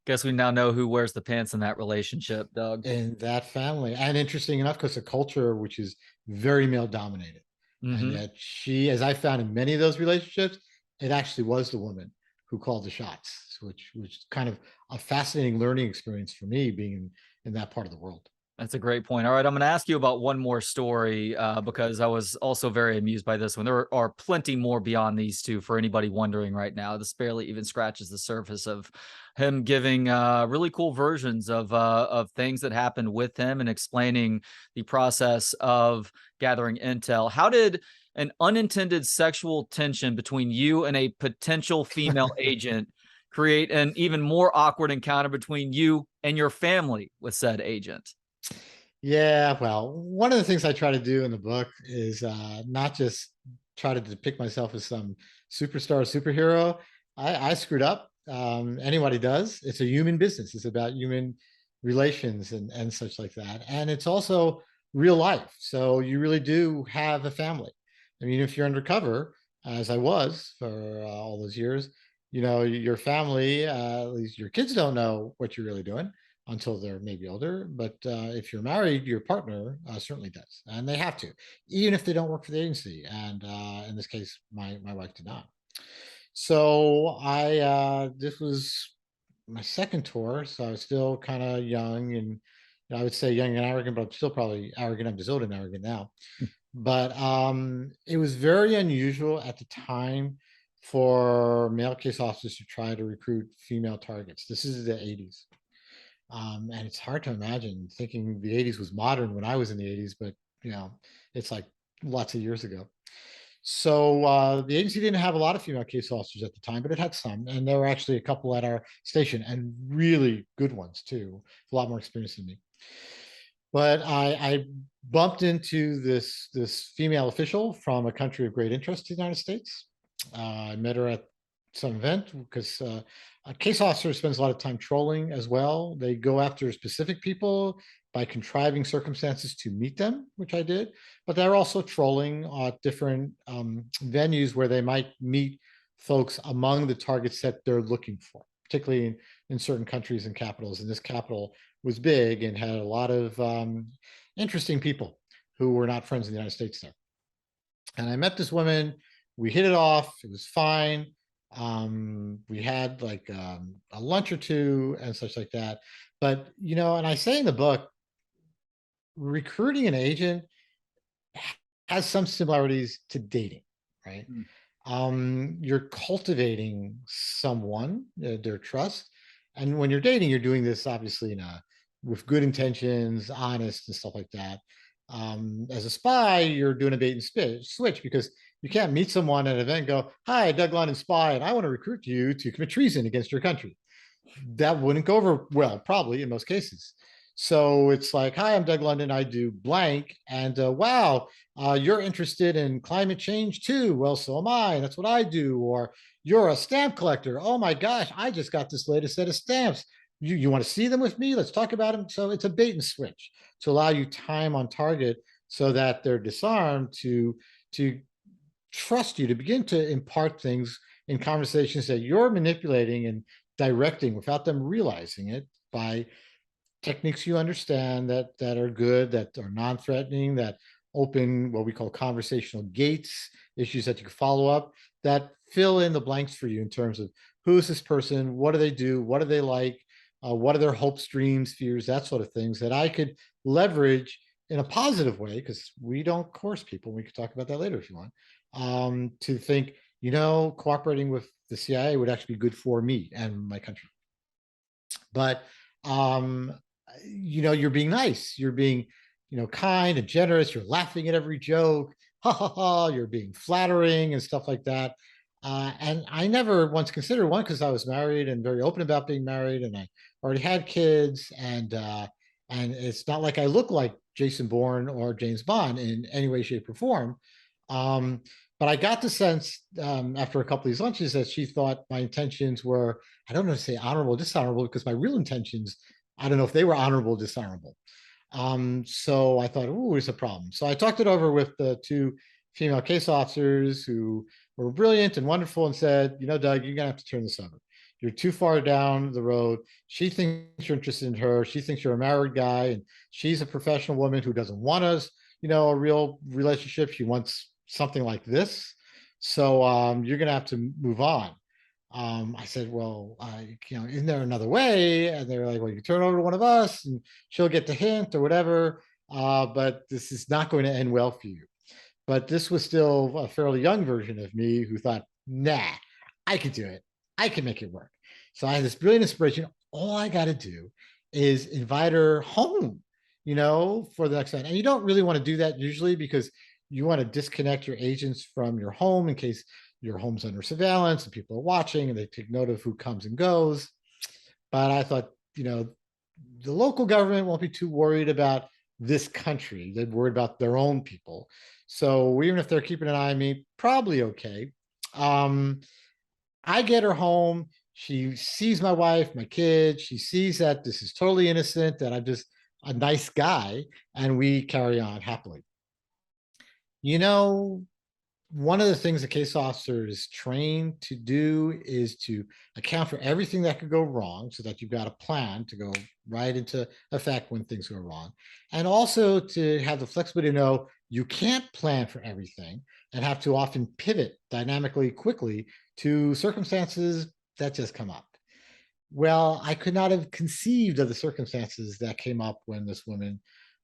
Guess we now know who wears the pants in that relationship, Doug.
In that family. And interesting enough, because a culture which is very male dominated. And
Mm-hmm.
yet she, as I found in many of those relationships, it actually was the woman who called the shots, which kind of a fascinating learning experience for me being in that part of the world.
That's a great point. All right, I'm going to ask you about one more story because I was also very amused by this one. There are plenty more beyond these two for anybody wondering right now. This barely even scratches the surface of him giving really cool versions of things that happened with him and explaining the process of gathering intel. How did an unintended sexual tension between you and a potential female agent create an even more awkward encounter between you and your family with said agent?
Yeah, well, one of the things I try to do in the book is not just try to depict myself as some superstar superhero. I screwed up. Anybody does. It's a human business. It's about human relations and such like that. And it's also real life. So you really do have a family. I mean, if you're undercover, as I was for all those years, your family, at least your kids don't know what you're really doing until they're maybe older. But if you're married, your partner certainly does, and they have to, even if they don't work for the agency. And in this case, my wife did not. So this was my second tour, so I was still kind of young, and I would say young and arrogant, but I'm still probably arrogant. I'm just old and arrogant now. But it was very unusual at the time for male case officers to try to recruit female targets. This is the 80s. And it's hard to imagine thinking the 80s was modern when I was in the 80s, but it's like lots of years ago. So the agency didn't have a lot of female case officers at the time, but it had some, and there were actually a couple at our station, and really good ones too, a lot more experience than me. But I bumped into this female official from a country of great interest to the United States. I met her at some event because a case officer spends a lot of time trolling as well. They go after specific people by contriving circumstances to meet them, which I did. But they're also trolling at different venues where they might meet folks among the targets that they're looking for, particularly in certain countries and capitals. And this capital was big and had a lot of interesting people who were not friends in the United States there. And I met this woman. We hit it off. It was fine. We had like a lunch or two and such like that. But and I say in the book, recruiting an agent has some similarities to dating, right?
Mm.
You're cultivating someone, their trust, and when you're dating, you're doing this obviously with good intentions, honest, and stuff like that. As a spy, you're doing a bait and switch because you can't meet someone at an event and go, "Hi, Doug London, spy, and I want to recruit you to commit treason against your country." That wouldn't go over well, probably in most cases. So it's like, "Hi, I'm Doug London. I do blank." And wow, you're interested in climate change too. Well, so am I. That's what I do. Or you're a stamp collector. Oh my gosh, I just got this latest set of stamps. You want to see them with me? Let's talk about them. So it's a bait and switch to allow you time on target so that they're disarmed to trust you, to begin to impart things in conversations that you're manipulating and directing without them realizing it by techniques you understand that are good, that are non-threatening, that open what we call conversational gates, issues that you can follow up, that fill in the blanks for you in terms of who is this person, what do they do, what do they like, what are their hopes, dreams, fears, that sort of things that I could leverage in a positive way, because we don't coerce people. We could talk about that later if you want. To think, cooperating with the CIA would actually be good for me and my country. But you're being nice, you're being kind and generous, you're laughing at every joke, ha ha ha, you're being flattering and stuff like that. And I never once considered, one, because I was married and very open about being married, and I already had kids, and it's not like I look like Jason Bourne or James Bond in any way, shape, or form. Um, but I got the sense, after a couple of these lunches, that she thought my intentions were, I don't know to say honorable, dishonorable, because my real intentions, I don't know if they were honorable, dishonorable. So I thought, "Ooh, it's a problem." So I talked it over with the two female case officers who were brilliant and wonderful, and said, "Doug, you're gonna have to turn this over. You're too far down the road. She thinks you're interested in her. She thinks you're a married guy, and she's a professional woman who doesn't want us, a real relationship. She wants something like this. So you're gonna have to move on." I said, "Well, isn't there another way?" And they're like, "Well, you turn over to one of us and she'll get the hint or whatever. But this is not going to end well for you." But this was still a fairly young version of me who thought, "Nah, I could do it. I can make it work." So I had this brilliant inspiration. All I got to do is invite her home, for the next night. And you don't really want to do that usually, because you want to disconnect your agents from your home in case your home's under surveillance and people are watching and they take note of who comes and goes. But I thought, the local government won't be too worried about this country. They're worried about their own people. So even if they're keeping an eye on me, probably okay. Um, I get her home. She sees my wife, my kids. She sees that this is totally innocent, that I'm just a nice guy, and we carry on happily. You know, One of the things a case officer is trained to do is to account for everything that could go wrong, so that you've got a plan to go right into effect when things go wrong. And also to have the flexibility to know you can't plan for everything and have to often pivot dynamically quickly to circumstances that just come up. Well, I could not have conceived of the circumstances that came up when this woman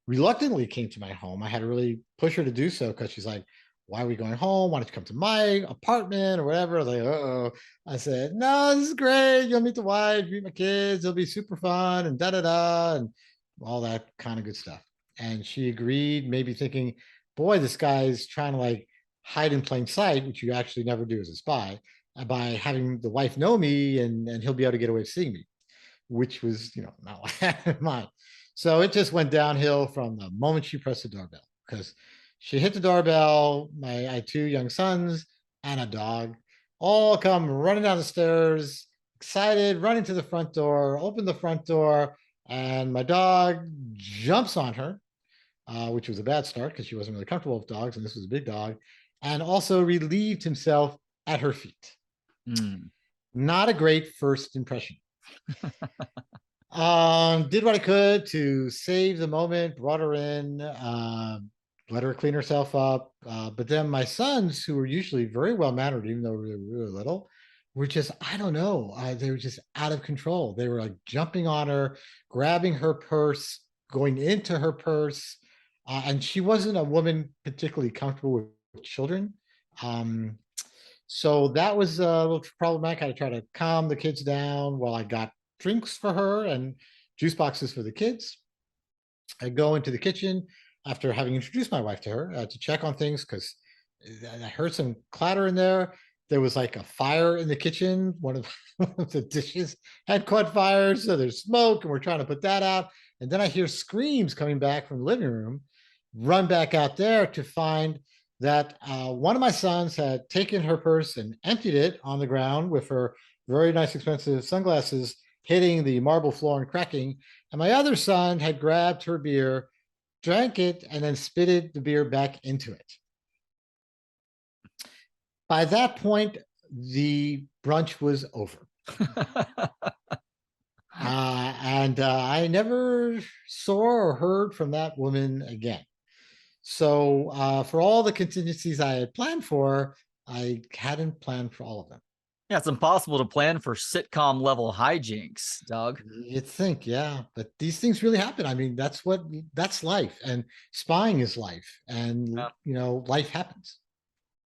reluctantly came to my home. I had to really push her to do so, because she's like, "Why are we going home? Why don't you come to my apartment or whatever?" I was like, "Uh-oh." I said, "No, this is great. You'll meet the wife, meet my kids. It'll be super fun," and da da da, and all that kind of good stuff. And she agreed, maybe thinking, "Boy, this guy's trying to like hide in plain sight," which you actually never do as a spy, by having the wife know me, and he'll be able to get away with seeing me, which was, not what I had in mind. So it just went downhill from the moment she pressed the doorbell, because she hit the doorbell. I had two young sons and a dog all come running down the stairs, excited, running to the front door, open the front door, and my dog jumps on her, which was a bad start because she wasn't really comfortable with dogs, and this was a big dog, and also relieved himself at her feet.
Mm.
Not a great first impression. Did what I could to save the moment, brought her in, let her clean herself up. But then my sons, who were usually very well mannered, even though they were really little, were just, I don't know, they were just out of control. They were like jumping on her, grabbing her purse, going into her purse. And she wasn't a woman particularly comfortable with children. Um, so that was a little problematic. I had to try to calm the kids down while I got drinks for her and juice boxes for the kids. I go into the kitchen after having introduced my wife to her to check on things because I heard some clatter in there. There was like a fire in the kitchen. One of the dishes had caught fire, so there's smoke, and we're trying to put that out. And then I hear screams coming back from the living room. Run back out there to find that one of my sons had taken her purse and emptied it on the ground with her very nice, expensive sunglasses hitting the marble floor and cracking. And my other son had grabbed her beer, drank it, and then spitted the beer back into it. By that point, the brunch was over. And I never saw or heard from that woman again. So, for all the contingencies I had planned for, I hadn't planned for all of them.
Yeah, it's impossible to plan for sitcom level hijinks, Doug.
You'd think, yeah, but these things really happen. I mean, that's life, and spying is life, and
Yeah.
life happens.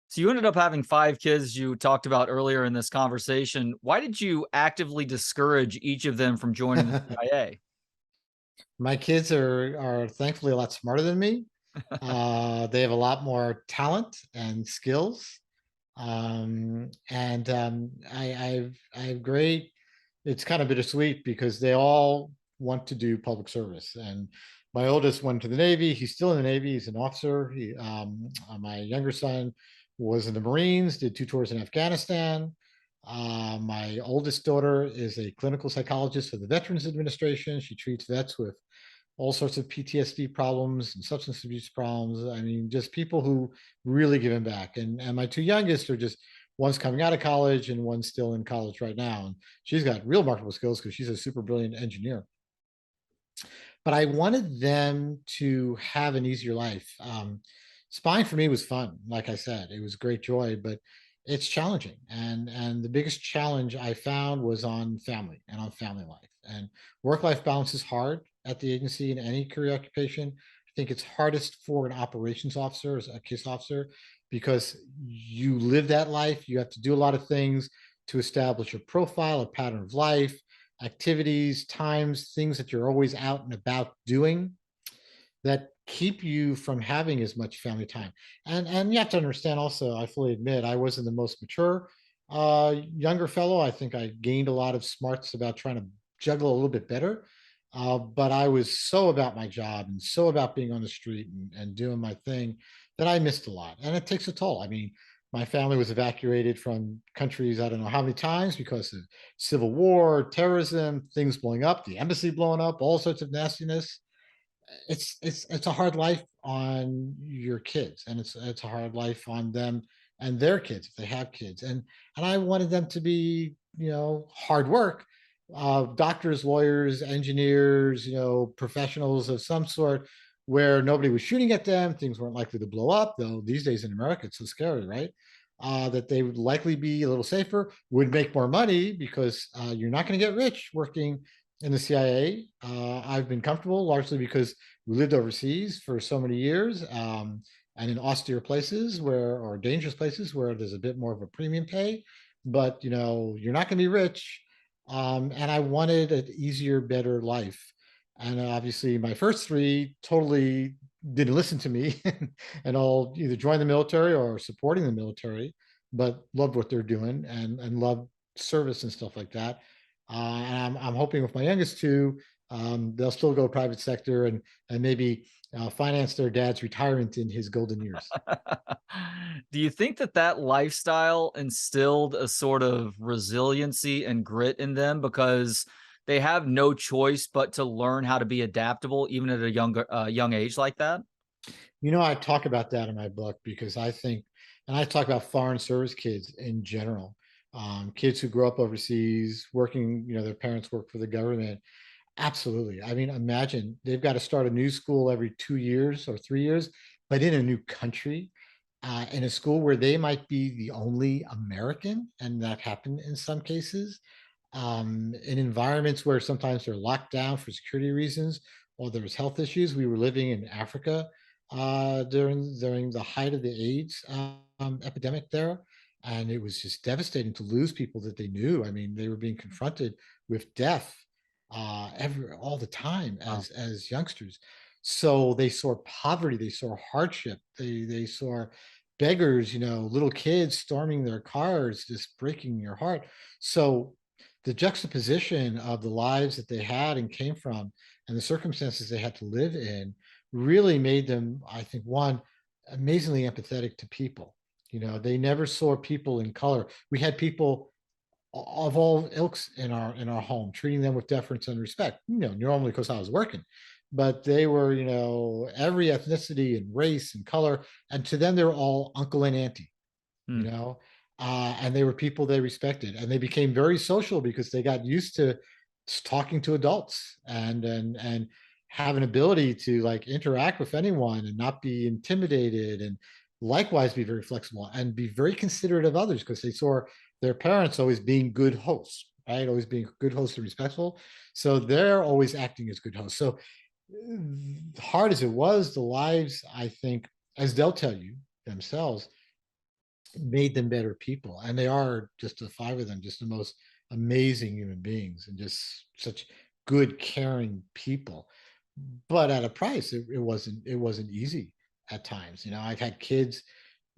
So you ended up having 5 kids you talked about earlier in this conversation. Why did you actively discourage each of them from joining the CIA?
My kids are thankfully a lot smarter than me. They have a lot more talent and skills. And I have great. It's kind of bittersweet because they all want to do public service. And my oldest went to the Navy. He's still in the Navy. He's an officer. My younger son was in the Marines. Did 2 tours in Afghanistan. My oldest daughter is a clinical psychologist for the Veterans Administration. She treats vets with all sorts of PTSD problems and substance abuse problems. I mean, just people who really give him back. And my 2 youngest are just, one's coming out of college and one's still in college right now. And she's got real marketable skills because she's a super brilliant engineer. But I wanted them to have an easier life. Spying for me was fun. Like I said, it was great joy, but it's challenging. And the biggest challenge I found was on family and on family life. And work-life balance is hard at the agency in any career occupation. I think it's hardest for an operations officer, as a case officer, because you live that life. You have to do a lot of things to establish a profile, a pattern of life, activities, times, things that you're always out and about doing that keep you from having as much family time. And you have to understand also, I fully admit I wasn't the most mature younger fellow. I think I gained a lot of smarts about trying to juggle a little bit better. But I was so about my job and so about being on the street and doing my thing that I missed a lot. And it takes a toll. I mean, my family was evacuated from countries I don't know how many times because of civil war, terrorism, things blowing up, the embassy blowing up, all sorts of nastiness. It's a hard life on your kids, and it's a hard life on them and their kids if they have kids. And I wanted them to be, hard work, doctors, lawyers, engineers, professionals of some sort, where nobody was shooting at them, things weren't likely to blow up, though these days in America it's so scary, right? That they would likely be a little safer, would make more money because you're not going to get rich working in the CIA. I've been comfortable largely because we lived overseas for so many years, and in austere places or dangerous places where there's a bit more of a premium pay. But you're not going to be rich, and I wanted an easier, better life. And obviously, my first three totally didn't listen to me, and all either joined the military or supporting the military, but loved what they're doing and loved service and stuff like that. And I'm hoping with my youngest two, they'll still go private sector and maybe finance their dad's retirement in his golden years.
Do you think that that lifestyle instilled a sort of resiliency and grit in them because they have no choice but to learn how to be adaptable even at a young age like that?
I talk about that in my book because I think, and I talk about foreign service kids in general, kids who grow up overseas, working, their parents work for the government. Absolutely. I mean, imagine they've got to start a new school every 2 years or 3 years, but in a new country, in a school where they might be the only American, and that happened in some cases, in environments where sometimes they're locked down for security reasons or there's health issues. We were living in Africa during the height of the AIDS epidemic there, and it was just devastating to lose people that they knew. I mean, they were being confronted with death all the time
Wow.
as youngsters. So they saw poverty, they saw hardship, they saw beggars, little kids storming their cars, just breaking your heart. So the juxtaposition of the lives that they had and came from and the circumstances they had to live in really made them, I think, one, amazingly empathetic to people. They never saw people in color. We had people of all ilks in our home, treating them with deference and respect. Normally because I was working, but they were, every ethnicity and race and color, and to them they were all uncle and auntie you
Hmm.
know and they were people they respected, and they became very social because they got used to talking to adults and have an ability to like interact with anyone and not be intimidated, and likewise be very flexible and be very considerate of others because they saw their parents always being good hosts, right, always being good hosts and respectful, so they're always acting as good hosts. So hard as it was, the lives, I think, as they'll tell you themselves, made them better people. And they are, just the five of them, just the most amazing human beings and just such good, caring people. But at a price, it wasn't easy at times. I've had kids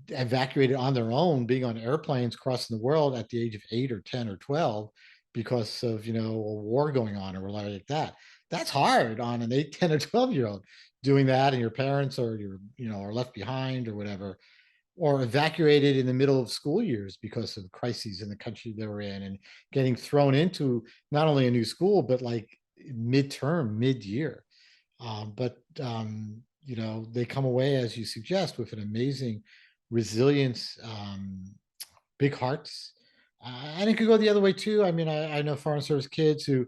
evacuated on their own, being on airplanes crossing the world at the age of 8 or 10 or 12 because of a war going on or like that. That's hard on an 8, 10, or 12-year old doing that, and your parents or are left behind or whatever, or evacuated in the middle of school years because of crises in the country they were in, and getting thrown into not only a new school but like midterm, mid-year. But they come away, as you suggest, with an amazing resilience, big hearts. And it could go the other way too. I mean, I know foreign service kids who,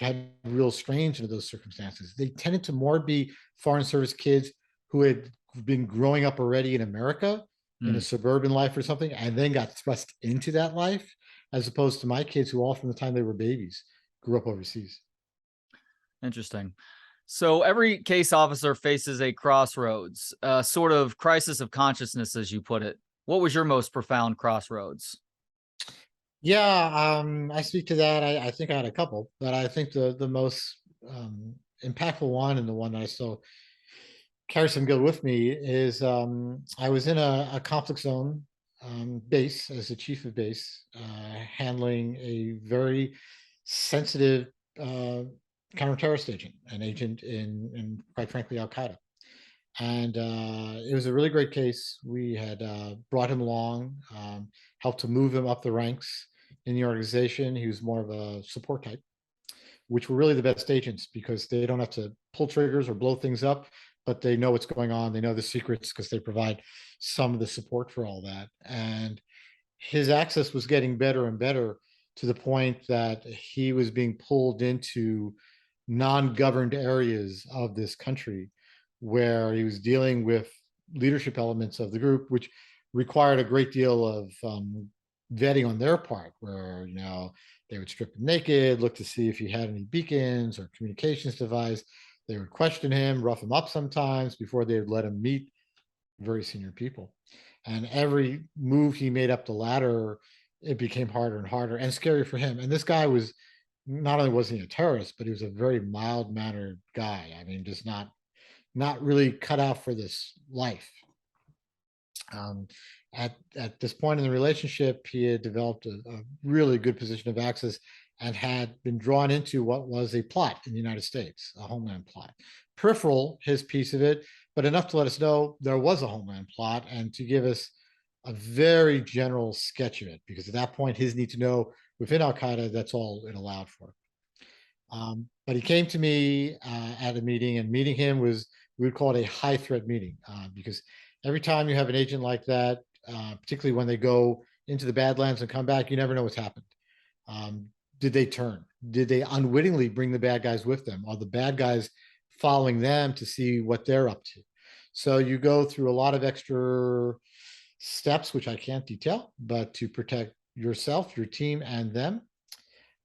had real strange into those circumstances. They tended to more be foreign service kids who had been growing up already in America in a
Hmm.
suburban life or something, and then got thrust into that life, as opposed to my kids who all from the time they were babies grew up overseas.
Interesting. So every case officer faces a crossroads, a sort of crisis of consciousness, as you put it. What was your most profound crossroads?
Yeah, I speak to that. I think I had a couple, but I think the most impactful one, and the one that I still carry some guilt with me, is I was in a conflict zone base as the chief of base, handling a very sensitive uh, counterterrorist agent, an agent in quite frankly Al Qaeda. And it was a really great case. We had brought him along, helped to move him up the ranks in the organization. He was more of a support type, which were really the best agents because they don't have to pull triggers or blow things up, but they know what's going on. They know the secrets because they provide some of the support for all that. And his access was getting better and better, to the point that he was being pulled into non-governed areas of this country where he was dealing with leadership elements of the group, which required a great deal of vetting on their part, where they would strip him naked, look to see if he had any beacons or communications device. They would question him, rough him up sometimes before they would let him meet very senior people. And every move he made up the ladder, it became harder and harder and scary for him. And this guy was, not only was he a terrorist, but he was a very mild mannered guy. I mean, just not really cut out for this life. Um, at this point in the relationship, he had developed a really good position of access and had been drawn into what was a plot in the United States, a homeland plot. Peripheral, his piece of it, but enough to let us know there was a homeland plot and to give us a very general sketch of it, because at that point, his need to know within Al Qaeda, that's all it allowed for. But he came to me at a meeting, and meeting him was, we would call it a high threat meeting, because every time you have an agent like that, particularly when they go into the Badlands and come back, you never know what's happened. Um, did they turn? Did they unwittingly bring the bad guys with them? Are the bad guys following them to see what they're up to? So you go through a lot of extra steps, which I can't detail, but to protect yourself, your team, and them.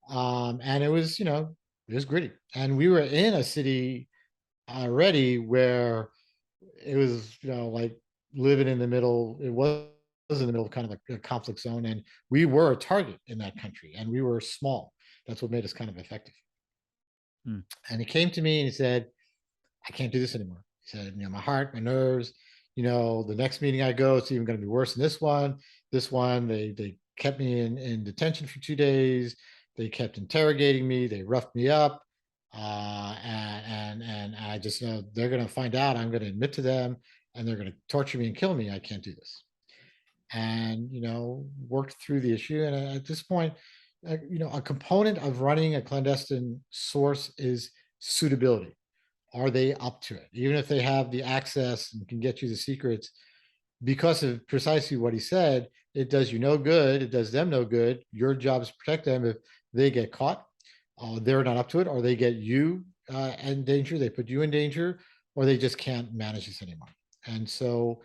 And it was, it was gritty. And we were in a city already where it was, like living in the middle. It was in the middle of kind of a conflict zone, and we were a target in that country, and we were small. That's what made us kind of effective.
Hmm.
And he came to me and he said, I can't do this anymore. He said, my heart, my nerves, the next meeting I go, it's even going to be worse than this one. This one, they kept me in detention for 2 days. They kept interrogating me. They roughed me up. And I just know they're going to find out. I'm going to admit to them, and they're going to torture me and kill me. I can't do this. And, worked through the issue. And at this point, a component of running a clandestine source is suitability. Are they up to it? Even if they have the access and can get you the secrets, because of precisely what he said, it does you no good. It does them no good. Your job is to protect them. If they get caught, they're not up to it, or they get you in danger, they put you in danger, or they just can't manage this anymore. And so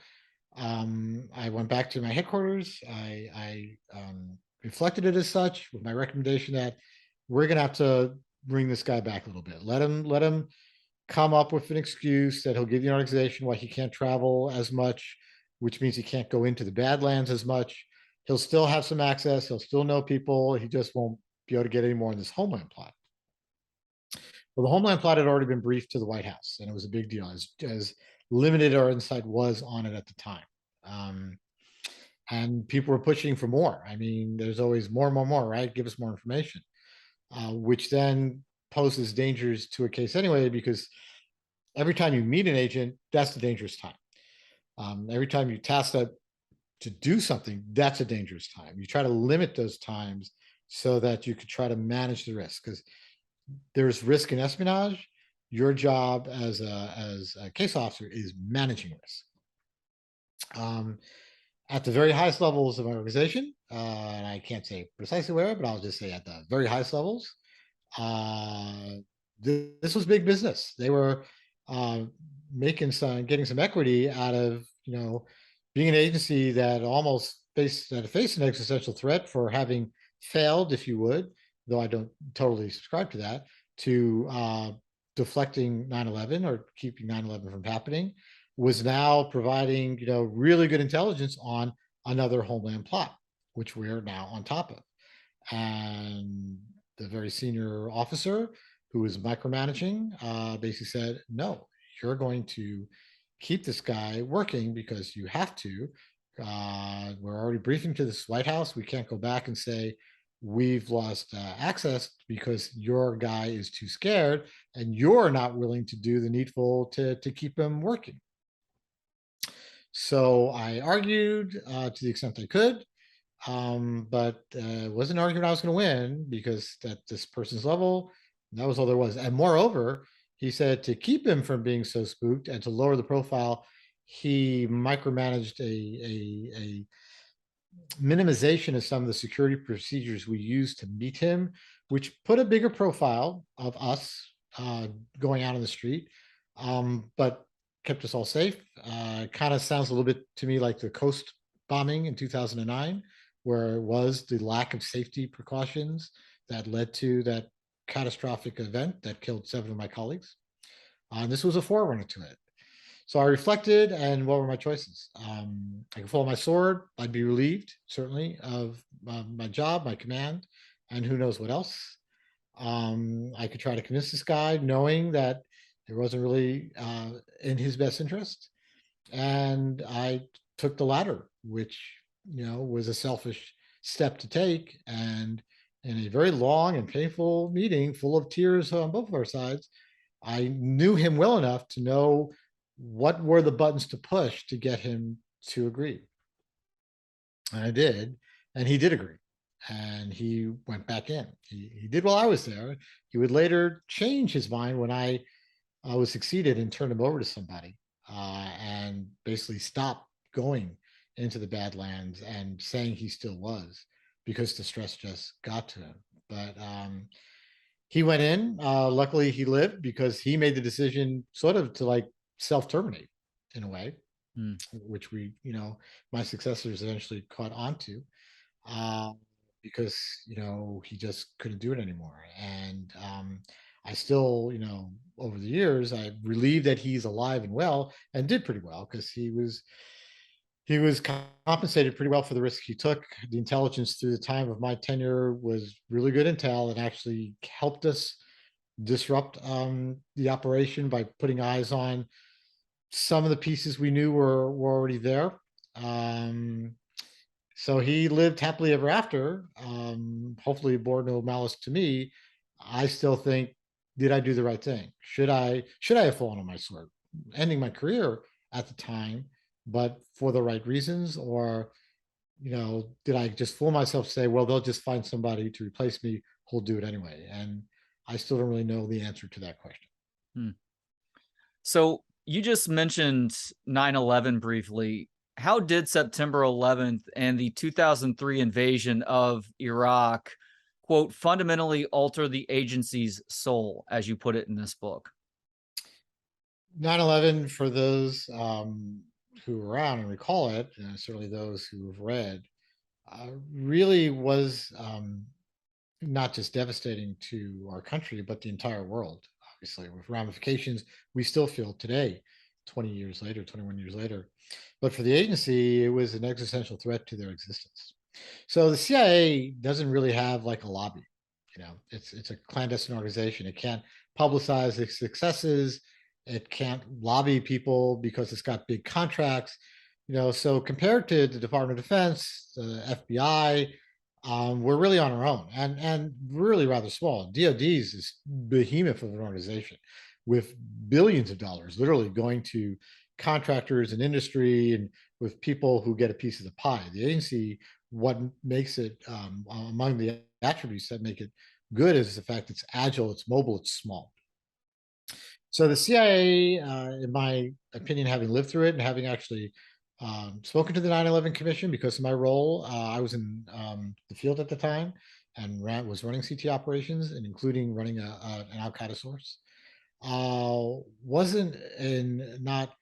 I went back to my headquarters. I reflected it as such with my recommendation that we're going to have to bring this guy back a little bit. Let him come up with an excuse that he'll give the organization why he can't travel as much, which means he can't go into the Badlands as much. He'll still have some access. He'll still know people. He just won't be able to get any more in this Homeland plot. Well, the Homeland plot had already been briefed to the White House, and it was a big deal, as limited our insight was on it at the time. Um, and people were pushing for more. I mean, there's always more, right? Give us more information, which then poses dangers to a case anyway, because every time you meet an agent, that's the dangerous time. Every time you task that to do something, that's a dangerous time. You try to limit those times so that you could try to manage the risk, because there's risk in espionage. Your job as a case officer is managing risk. At the very highest levels of my organization, and I can't say precisely where, but I'll just say at the very highest levels, uh, this was big business. They were uh, getting some equity out of being an agency that almost faced an existential threat for having failed, if you would, though I don't totally subscribe to that, to deflecting 9/11 or keeping 9/11 from happening, was now providing really good intelligence on another Homeland plot, which we're now on top of. And the very senior officer who was micromanaging basically said, no, you're going to keep this guy working because you have to. We're already briefing to this White House. We can't go back and say we've lost access because your guy is too scared and you're not willing to do the needful to keep him working. So I argued to the extent I could, but it wasn't an argument I was going to win, because at this person's level, that was all there was. And moreover, he said to keep him from being so spooked and to lower the profile, he micromanaged a minimization of some of the security procedures we used to meet him, which put a bigger profile of us going out on the street, but kept us all safe. Kind of sounds a little bit to me like the coast bombing in 2009, where it was the lack of safety precautions that led to that catastrophic event that killed 7 of my colleagues. And this was a forerunner to it. So I reflected, and what were my choices? I could follow my sword. I'd be relieved, certainly, of my job, my command, and who knows what else. I could try to convince this guy, knowing that it wasn't really in his best interest. And I took the latter, which was a selfish step to take. And in a very long and painful meeting, full of tears on both of our sides, I knew him well enough to know what were the buttons to push to get him to agree. And I did, and he did agree. And he went back in. He did while I was there. He would later change his mind when I was succeeded and turned him over to somebody, and basically stop going into the Badlands and saying he still was, because the stress just got to him. But he went in. Luckily, he lived, because he made the decision sort of to like self terminate. in a way,
Mm.
which my successors eventually caught on to, uh, because he just couldn't do it anymore. And I still, over the years, I relieved that he's alive and well and did pretty well because he was compensated pretty well for the risk he took. The intelligence through the time of my tenure was really good intel and actually helped us disrupt the operation by putting eyes on some of the pieces we knew were already there. Um, so he lived happily ever after. Hopefully, bore no malice to me. I still think, did I do the right thing? Should I have fallen on my sword, ending my career at the time, but for the right reasons, or did I just fool myself? Say, well, they'll just find somebody to replace me who'll do it anyway. And I still don't really know the answer to that question.
Mm. So you just mentioned 9/11 briefly. How did September 11th and the 2003 invasion of Iraq, quote, fundamentally alter the agency's soul, as you put it in this book?
9/11, for those who were around and recall it, certainly those who have read, really was not just devastating to our country, but the entire world, obviously, with ramifications we still feel today, 20 years later, 21 years later. But for the agency, it was an existential threat to their existence. So the CIA doesn't really have like a lobby. It's a clandestine organization. It can't publicize its successes. It can't lobby people because it's got big contracts. So compared to the Department of Defense, the FBI, we're really on our own and really rather small. DoD is this behemoth of an organization with billions of dollars literally going to contractors and industry and with people who get a piece of the pie. The agency, what makes it among the attributes that make it good is the fact it's agile, it's mobile, it's small. So the CIA, in my opinion, having lived through it and having actually spoken to the 9/11 Commission because of my role, I was in the field at the time and was running CT operations and including running an Al Qaeda source. Wasn't in not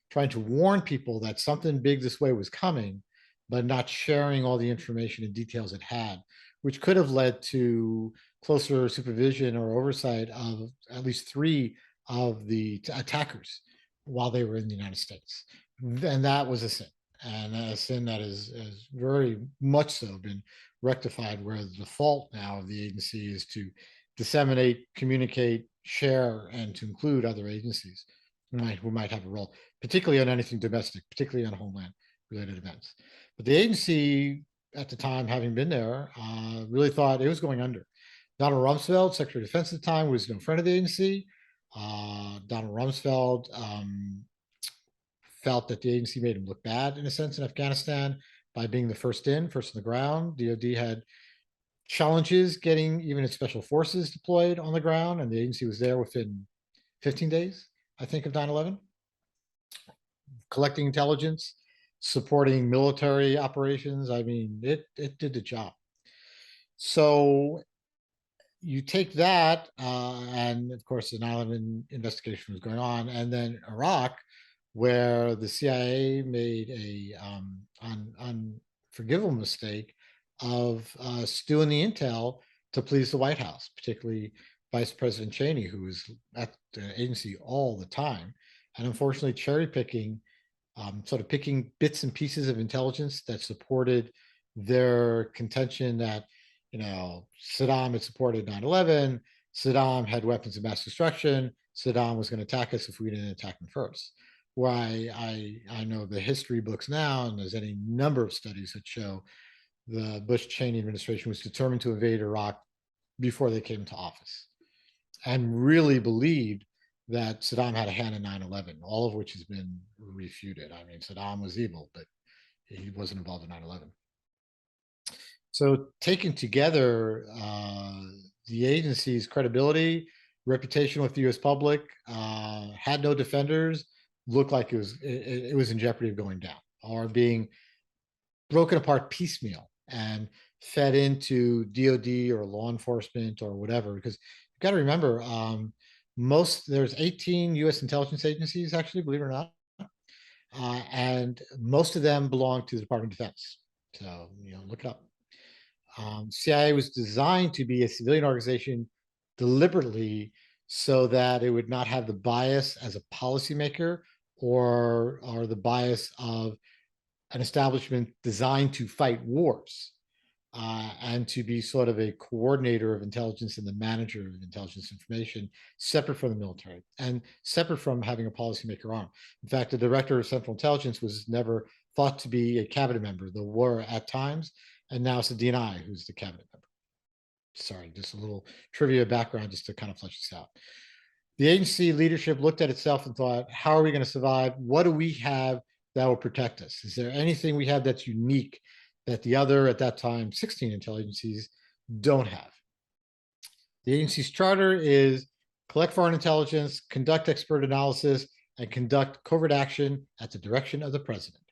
trying to warn people that something big this way was coming, but not sharing all the information and details it had, which could have led to closer supervision or oversight of at least three of the attackers while they were in the United States. And that was a sin. And a sin that is very much so been rectified, where the default now of the agency is to disseminate, communicate, share, and to include other agencies who might have a role, particularly on anything domestic, particularly on homeland related events. But the agency at the time, having been there, really thought it was going under. Donald Rumsfeld, Secretary of Defense at the time, was no friend of the agency. Donald Rumsfeld felt that the agency made him look bad, in a sense, in Afghanistan by being the first in, first on the ground. DoD had challenges getting even its special forces deployed on the ground, and the agency was there within 15 days, I think, of 9/11, collecting intelligence, supporting military operations. I mean, it did the job. So you take that, and of course, the 9/11 investigation was going on, and then Iraq, where the CIA made a unforgivable mistake of stewing the intel to please the White House, particularly Vice President Cheney, who was at the agency all the time, and unfortunately cherry picking, sort of picking bits and pieces of intelligence that supported their contention that Saddam had supported 9/11. Saddam had weapons of mass destruction. Saddam was going to attack us if we didn't attack him first. Where I know the history books now, and there's any number of studies that show the Bush Cheney administration was determined to invade Iraq before they came into office, and really believed that Saddam had a hand in 9/11, all of which has been refuted. I mean, Saddam was evil, but he wasn't involved in 9/11. So taken together, the agency's credibility, reputation with the U.S. public, had no defenders, looked like it was in jeopardy of going down or being broken apart piecemeal and fed into DoD or law enforcement or whatever. Because you've got to remember, there's 18 U.S. intelligence agencies, actually, believe it or not. and most of them belong to the Department of Defense. So, look it up. CIA was designed to be a civilian organization deliberately so that it would not have the bias as a policymaker or the bias of an establishment designed to fight wars, and to be sort of a coordinator of intelligence and the manager of intelligence information, separate from the military and separate from having a policymaker on. In fact, the director of Central Intelligence was never thought to be a cabinet member. There were at times, and now it's the DNI who's the cabinet member. Sorry, just a little trivia background just to kind of flesh this out. The agency leadership looked at itself and thought, how are we going to survive? What do we have that will protect us? Is there anything we have that's unique that the other, at that time, 16 intelligencies don't have? The agency's charter is collect foreign intelligence, conduct expert analysis, and conduct covert action at the direction of the president.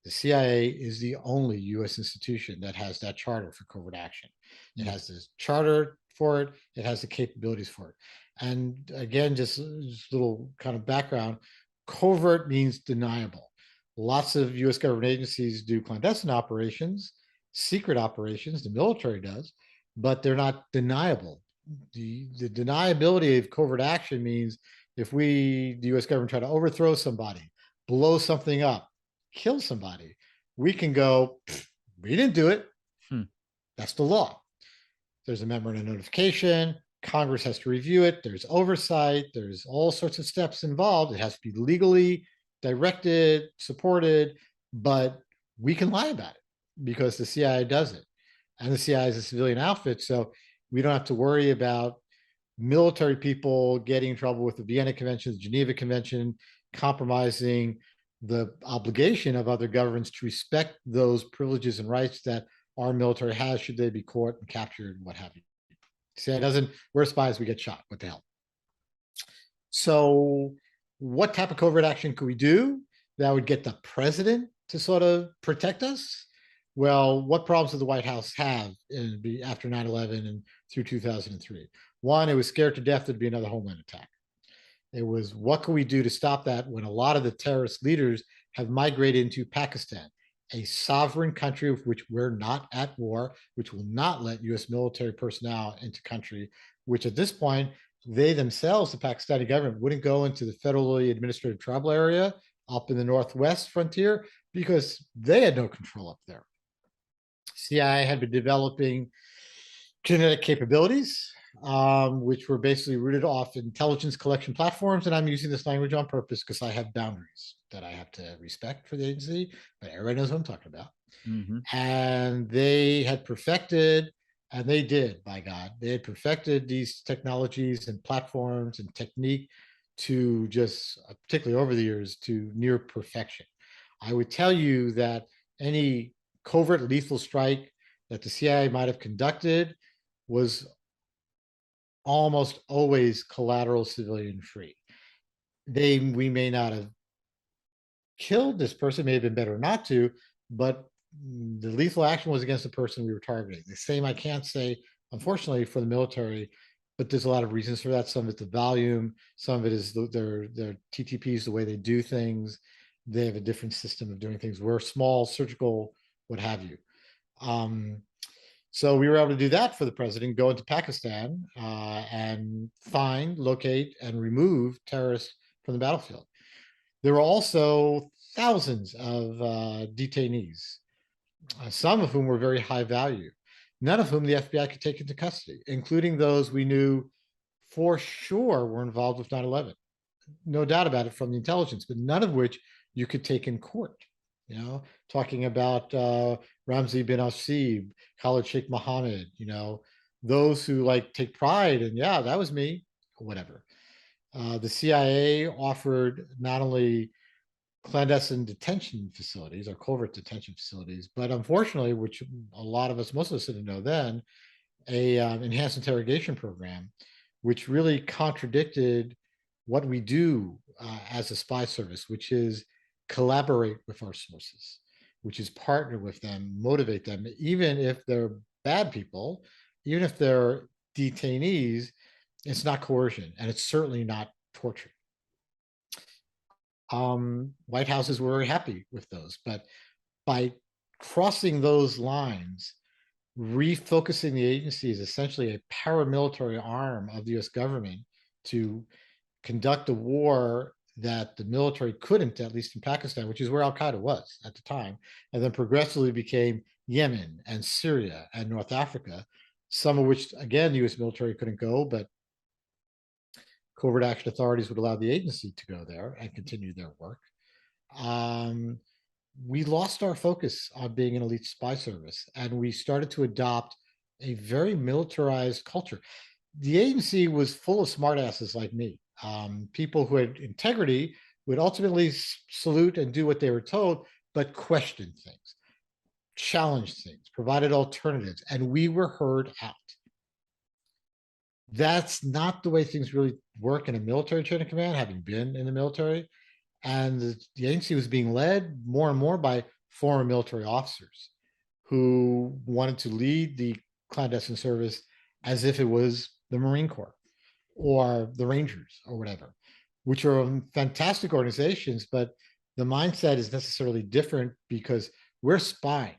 The CIA is the only US institution that has that charter for covert action. It has this charter for it, it has the capabilities for it. And again, just a little kind of background, covert means deniable. Lots of US government agencies do clandestine operations, secret operations, the military does, but they're not deniable. The deniability of covert action means if the US government, try to overthrow somebody, blow something up, kill somebody, we can go, we didn't do it.
Hmm.
That's the law. There's a memorandum of notification. Congress has to review it. There's oversight. There's all sorts of steps involved. It has to be legally directed, supported, but we can lie about it because the CIA does it. And the CIA is a civilian outfit. So we don't have to worry about military people getting in trouble with the Vienna Convention, the Geneva Convention, compromising the obligation of other governments to respect those privileges and rights that our military has should they be caught and captured and what have you. CIA doesn't, we're spies, we get shot. What the hell? So what type of covert action could we do that would get the president to sort of protect us? Well, what problems did the White House have after 9/11 and through 2003? One, it was scared to death there'd be another homeland attack. It was, what can we do to stop that when a lot of the terrorist leaders have migrated into Pakistan, a sovereign country with which we're not at war, which will not let US military personnel into country, which at this point, they themselves, the Pakistani government, wouldn't go into the federally administrative tribal area up in the northwest frontier because they had no control up there. CIA had been developing genetic capabilities, which were basically rooted off intelligence collection platforms. And I'm using this language on purpose because I have boundaries that I have to respect for the agency, but everybody knows what I'm talking about.
Mm-hmm.
And they had perfected, and they did, by God, they had perfected these technologies and platforms and technique to just, particularly over the years, to near perfection. I would tell you that any covert lethal strike that the CIA might have conducted was almost always collateral civilian free. We may not have killed this person, may have been better not to, but the lethal action was against the person we were targeting. The same I can't say, unfortunately, for the military, but there's a lot of reasons for that. Some of it's the volume, some of it is their TTPs, the way they do things. They have a different system of doing things. We're small, surgical, what have you. So we were able to do that for the president, go into Pakistan and find, locate, and remove terrorists from the battlefield. There were also thousands of detainees, some of whom were very high value, none of whom the FBI could take into custody, including those we knew for sure were involved with 9/11. No doubt about it from the intelligence, but none of which you could take in court. Talking about Ramzi bin Asib, Khalid Sheikh Mohammed, those who take pride and yeah, that was me, or whatever. The CIA offered not only clandestine detention facilities or covert detention facilities, but unfortunately, which a lot of us, most of us didn't know then, a enhanced interrogation program, which really contradicted what we do as a spy service, which is collaborate with our sources, which is partner with them, motivate them, even if they're bad people, even if they're detainees. It's not coercion, and it's certainly not torture. White Houses were very happy with those. But by crossing those lines, refocusing the agency as essentially a paramilitary arm of the US government to conduct a war that the military couldn't, at least in Pakistan, which is where Al Qaeda was at the time, and then progressively became Yemen and Syria and North Africa, some of which, again, the US military couldn't go, but covert action authorities would allow the agency to go there and continue their work. Um, we lost our focus on being an elite spy service, and we started to adopt a very militarized culture. The agency was full of smartasses like me, people who had integrity, would ultimately salute and do what they were told, but question things, challenge things, provided alternatives, and we were heard out. That's not the way things really work in a military chain of command, having been in the military. And the agency was being led more and more by former military officers who wanted to lead the clandestine service as if it was the Marine Corps or the Rangers or whatever, which are fantastic organizations, but the mindset is necessarily different because we're spying.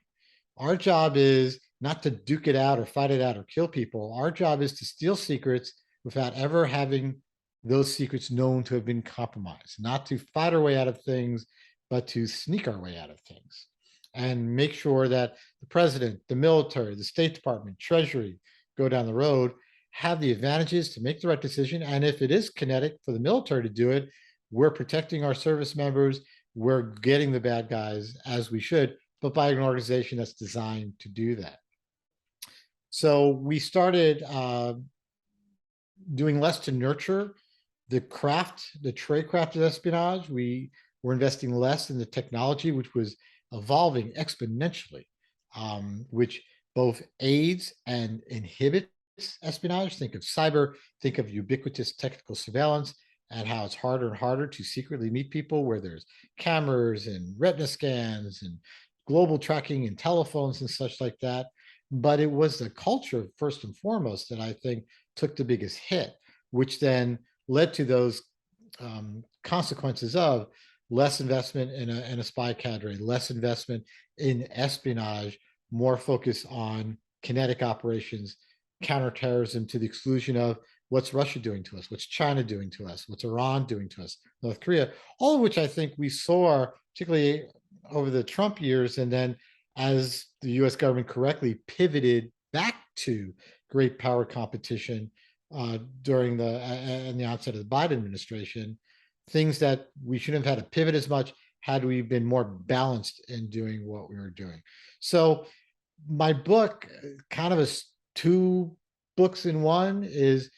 Our job is not to duke it out or fight it out or kill people. Our job is to steal secrets without ever having those secrets known to have been compromised, not to fight our way out of things, but to sneak our way out of things and make sure that the president, the military, the State Department, Treasury, go down the road, have the advantages to make the right decision. And if it is kinetic for the military to do it, we're protecting our service members, we're getting the bad guys as we should, but by an organization that's designed to do that. So we started doing less to nurture the craft, the trade craft of espionage. We were investing less in the technology, which was evolving exponentially, which both aids and inhibits espionage. Think of cyber, think of ubiquitous technical surveillance, and how it's harder and harder to secretly meet people where there's cameras and retina scans and global tracking and telephones and such like that. But it was the culture, first and foremost, that I think took the biggest hit, which then led to those consequences of less investment in a spy cadre, less investment in espionage, more focus on kinetic operations, counterterrorism, to the exclusion of what's Russia doing to us, what's China doing to us, what's Iran doing to us, North Korea, all of which I think we saw, particularly over the Trump years, and then as the US government correctly pivoted back to great power competition during the onset of the Biden administration, things that we shouldn't have had to pivot as much had we been more balanced in doing what we were doing. So my book, kind of a two books in one, is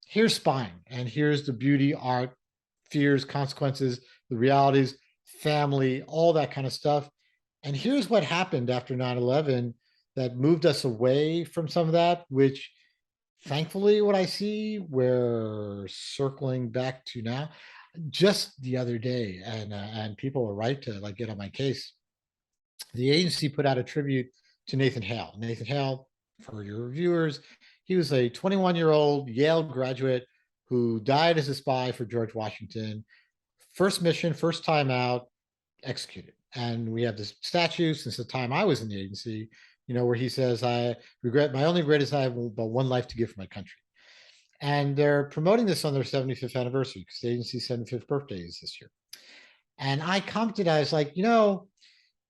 here's spying, and here's the beauty, art, fears, consequences, the realities, family, all that kind of stuff. And here's what happened after 9/11 that moved us away from some of that, which thankfully what I see we're circling back to now. Just the other day, and people are right to like get on my case. The agency put out a tribute to Nathan Hale. Nathan Hale, for your reviewers, he was a 21-year-old Yale graduate who died as a spy for George Washington. First mission, first time out, executed. And we have this statue since the time I was in the agency, where he says, "I regret, my only regret is I have but one life to give for my country." And they're promoting this on their 75th anniversary because the agency's 75th birthday is this year. And I commented, I was like,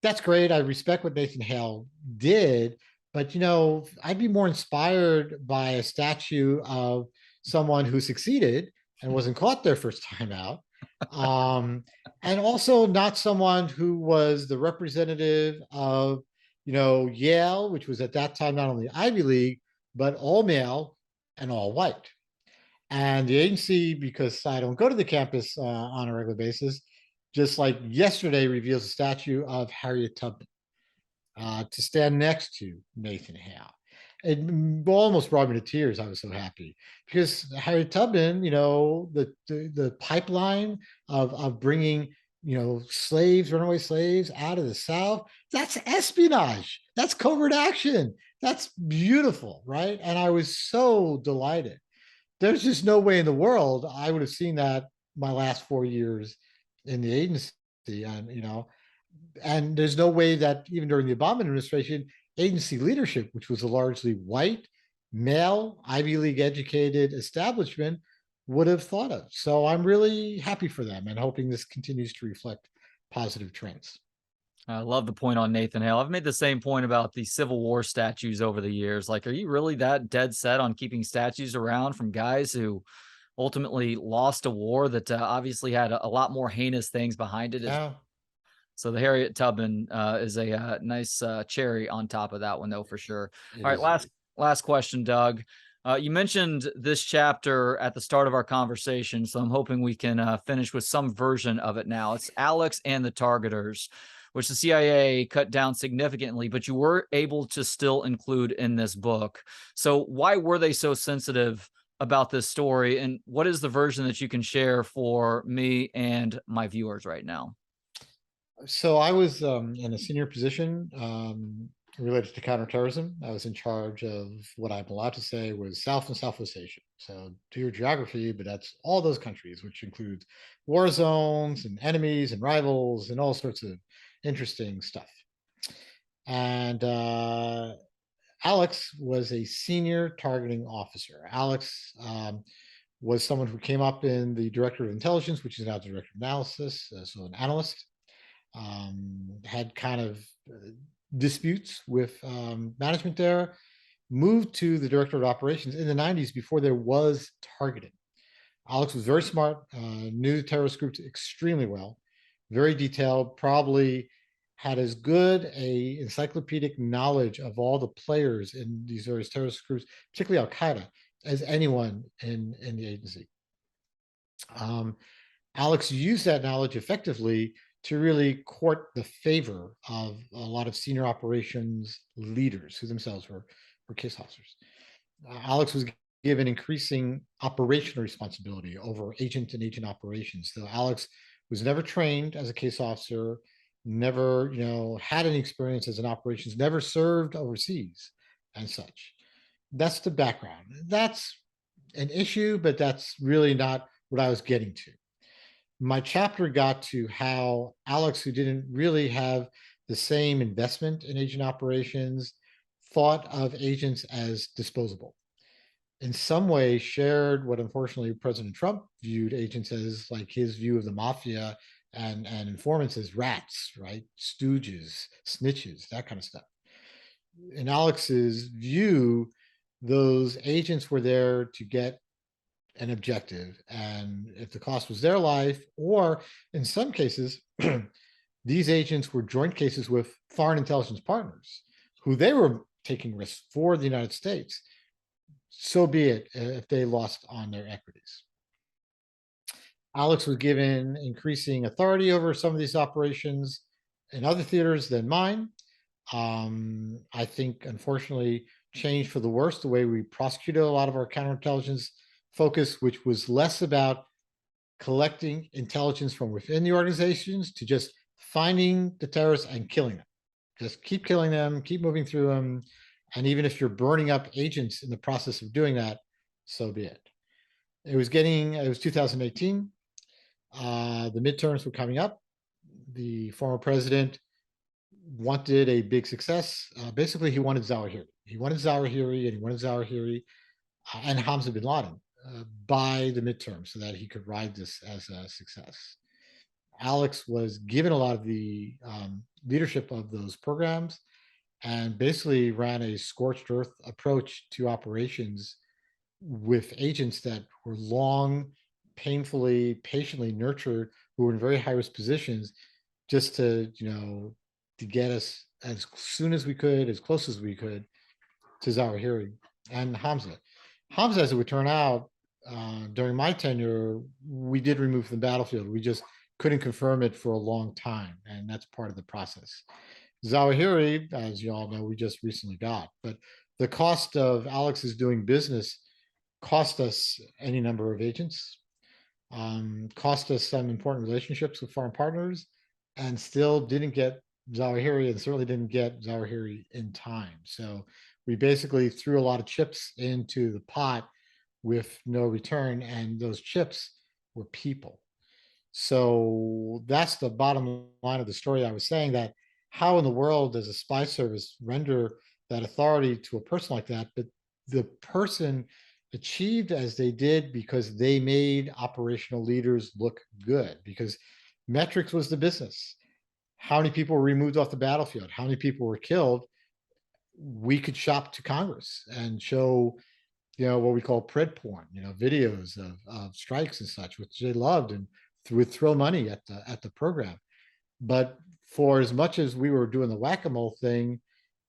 that's great. I respect what Nathan Hale did, but I'd be more inspired by a statue of someone who succeeded and wasn't caught their first time out. And also not someone who was the representative of, Yale, which was at that time not only Ivy League, but all male and all white. And the agency, because I don't go to the campus on a regular basis, just like yesterday reveals a statue of Harriet Tubman to stand next to Nathan Hale. It almost brought me to tears. I was so happy because Harriet Tubman, the pipeline of bringing, slaves, runaway slaves out of the South, that's espionage. That's covert action. That's beautiful, right? And I was so delighted. There's just no way in the world I would have seen that my last 4 years in the agency, and and there's no way that even during the Obama administration, agency leadership, which was a largely white, male, Ivy League educated establishment, would have thought of. So I'm really happy for them and hoping this continues to reflect positive trends.
I love the point on Nathan Hale. I've made the same point about the Civil War statues over the years. Like, are you really that dead set on keeping statues around from guys who ultimately lost a war that obviously had a lot more heinous things behind it?
Yeah,
So the Harriet Tubman is a nice cherry on top of that one, though, for sure.
it
All right,
is indeed.
last question, Doug. You mentioned this chapter at the start of our conversation, so I'm hoping we can finish with some version of it now. It's Alex and the Targeters, which the CIA cut down significantly, but you were able to still include in this book. So why were they so sensitive about this story, and what is the version that you can share for me and my viewers right now?
So I was in a senior position related to counterterrorism. I was in charge of what I'm allowed to say was South and Southwest Asia. So to your geography, but that's all those countries, which includes war zones and enemies and rivals and all sorts of interesting stuff. And Alex was a senior targeting officer. Alex was someone who came up in the director of intelligence, which is now the director of analysis, so an analyst. Had kind of disputes with management there, moved to the director of operations in the 90s before there was targeting. Alex was very smart, knew the terrorist groups extremely well, very detailed, probably had as good a encyclopedic knowledge of all the players in these various terrorist groups, particularly Al Qaeda, as anyone in the agency. Um, Alex used that knowledge effectively to really court the favor of a lot of senior operations leaders who themselves were case officers. Alex was given increasing operational responsibility over agent and agent operations. So Alex was never trained as a case officer, never, had any experience as an operations, never served overseas and such. That's the background. That's an issue, but that's really not what I was getting to. My chapter got to how Alex, who didn't really have the same investment in agent operations, thought of agents as disposable. In some way, shared what unfortunately President Trump viewed agents as, like his view of the mafia and informants as rats, right? Stooges, snitches, that kind of stuff. In Alex's view, those agents were there to get an objective. And if the cost was their life, or in some cases, these agents were joint cases with foreign intelligence partners who they were taking risks for the United States. So be it if they lost on their equities. Alex was given increasing authority over some of these operations in other theaters than mine. I think, unfortunately, changed for the worse the way we prosecuted a lot of our counterintelligence focus, which was less about collecting intelligence from within the organizations to just finding the terrorists and killing them. Just keep killing them, keep moving through them. And even if you're burning up agents in the process of doing that, so be it. It was 2018. The midterms were coming up. The former president wanted a big success. Basically, he wanted Zawahiri. He wanted Zawahiri and he wanted Zawahiri and Hamza bin Laden by the midterm so that he could ride this as a success. Alex was given a lot of the leadership of those programs and basically ran a scorched earth approach to operations with agents that were long, painfully, patiently nurtured, who were in very high risk positions, just to get us as soon as we could, as close as we could, to Zawahiri and Hamza. Hamza, as it would turn out, during my tenure, we did remove from the battlefield. We just couldn't confirm it for a long time, and that's part of the process. Zawahiri, as you all know, we just recently got, but the cost of Alex's doing business cost us any number of agents, cost us some important relationships with foreign partners, and still didn't get Zawahiri and certainly didn't get Zawahiri in time. So we basically threw a lot of chips into the pot with no return, and those chips were people. So that's the bottom line of the story. I was saying that how in the world does a spy service render that authority to a person like that? But the person achieved as they did because they made operational leaders look good, because metrics was the business. How many people were removed off the battlefield? How many people were killed? We could shop to Congress and show, what we call pred porn, videos of strikes and such, which they loved, and would throw money at the program. But for as much as we were doing the whack-a-mole thing,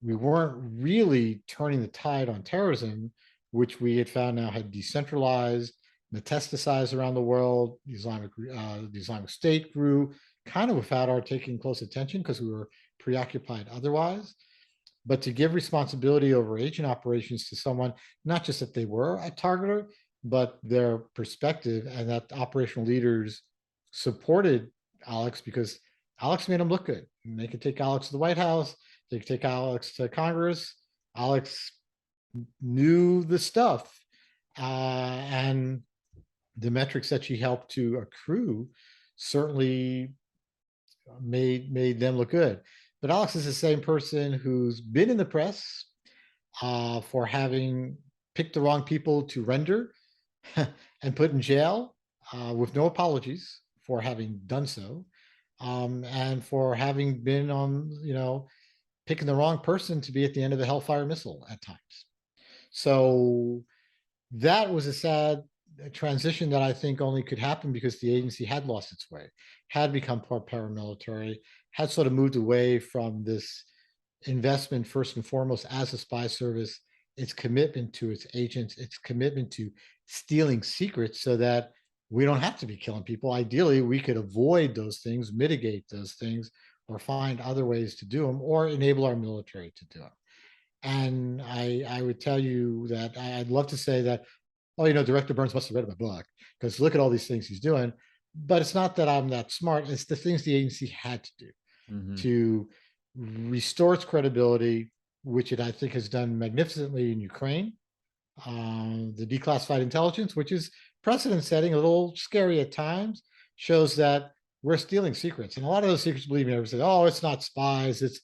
we weren't really turning the tide on terrorism, which we had found now had decentralized, metastasized around the world. The Islamic State grew kind of without our taking close attention because we were preoccupied otherwise. But to give responsibility over agent operations to someone, not just that they were a targeter, but their perspective, and that operational leaders supported Alex because Alex made them look good. And they could take Alex to the White House, they could take Alex to Congress. Alex knew the stuff, and the metrics that she helped to accrue certainly made them look good. But Alex is the same person who's been in the press for having picked the wrong people to render and put in jail with no apologies for having done so, and for having been on, picking the wrong person to be at the end of the Hellfire missile at times. So that was a sad transition that I think only could happen because the agency had lost its way, had become part paramilitary, had sort of moved away from this investment first and foremost as a spy service, its commitment to its agents, its commitment to stealing secrets so that we don't have to be killing people. Ideally, we could avoid those things, mitigate those things, or find other ways to do them, or enable our military to do them. And I would tell you that I'd love to say that, oh, Director Burns must have read my book because look at all these things he's doing. But it's not that I'm that smart. It's the things the agency had to do
Mhm.
to restore its credibility, which it, I think, has done magnificently in Ukraine. The declassified intelligence, which is precedent setting, a little scary at times, shows that we're stealing secrets. And a lot of those secrets, believe me, everybody says, oh, it's not spies, it's,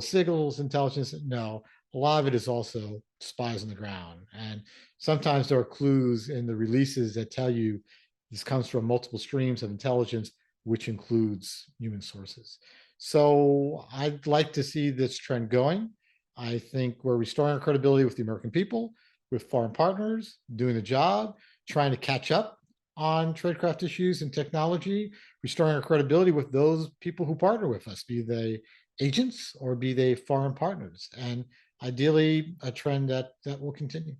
signals, intelligence. No, a lot of it is also spies on the ground. And sometimes there are clues in the releases that tell you this comes from multiple streams of intelligence, which includes human sources. So I'd like to see this trend going. I think we're restoring our credibility with the American people, with foreign partners, doing the job, trying to catch up on tradecraft issues and technology, restoring our credibility with those people who partner with us, be they agents or be they foreign partners, and ideally a trend that will continue.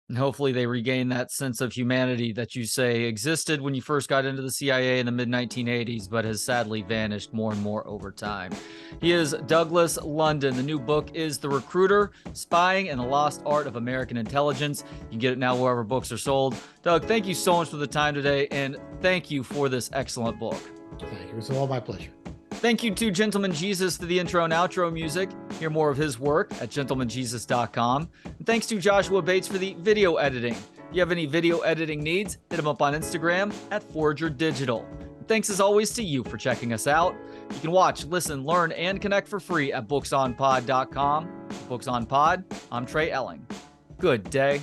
And hopefully they regain that sense of humanity that you say existed when you first got into the CIA in the mid 1980s, but has sadly vanished more and more over time. He is Douglas London. The new book is The Recruiter, Spying and the Lost Art of American Intelligence. You can get it now wherever books are sold. Doug, thank you so much for the time today, and thank you for this excellent book.
Thank you. It's all my pleasure.
Thank you to Gentleman Jesus for the intro and outro music. Hear more of his work at gentlemanjesus.com. And thanks to Joshua Bates for the video editing. If you have any video editing needs, hit him up on Instagram at Forager Digital. And thanks as always to you for checking us out. You can watch, listen, learn, and connect for free at booksonpod.com. Books on Pod, I'm Trey Elling. Good day.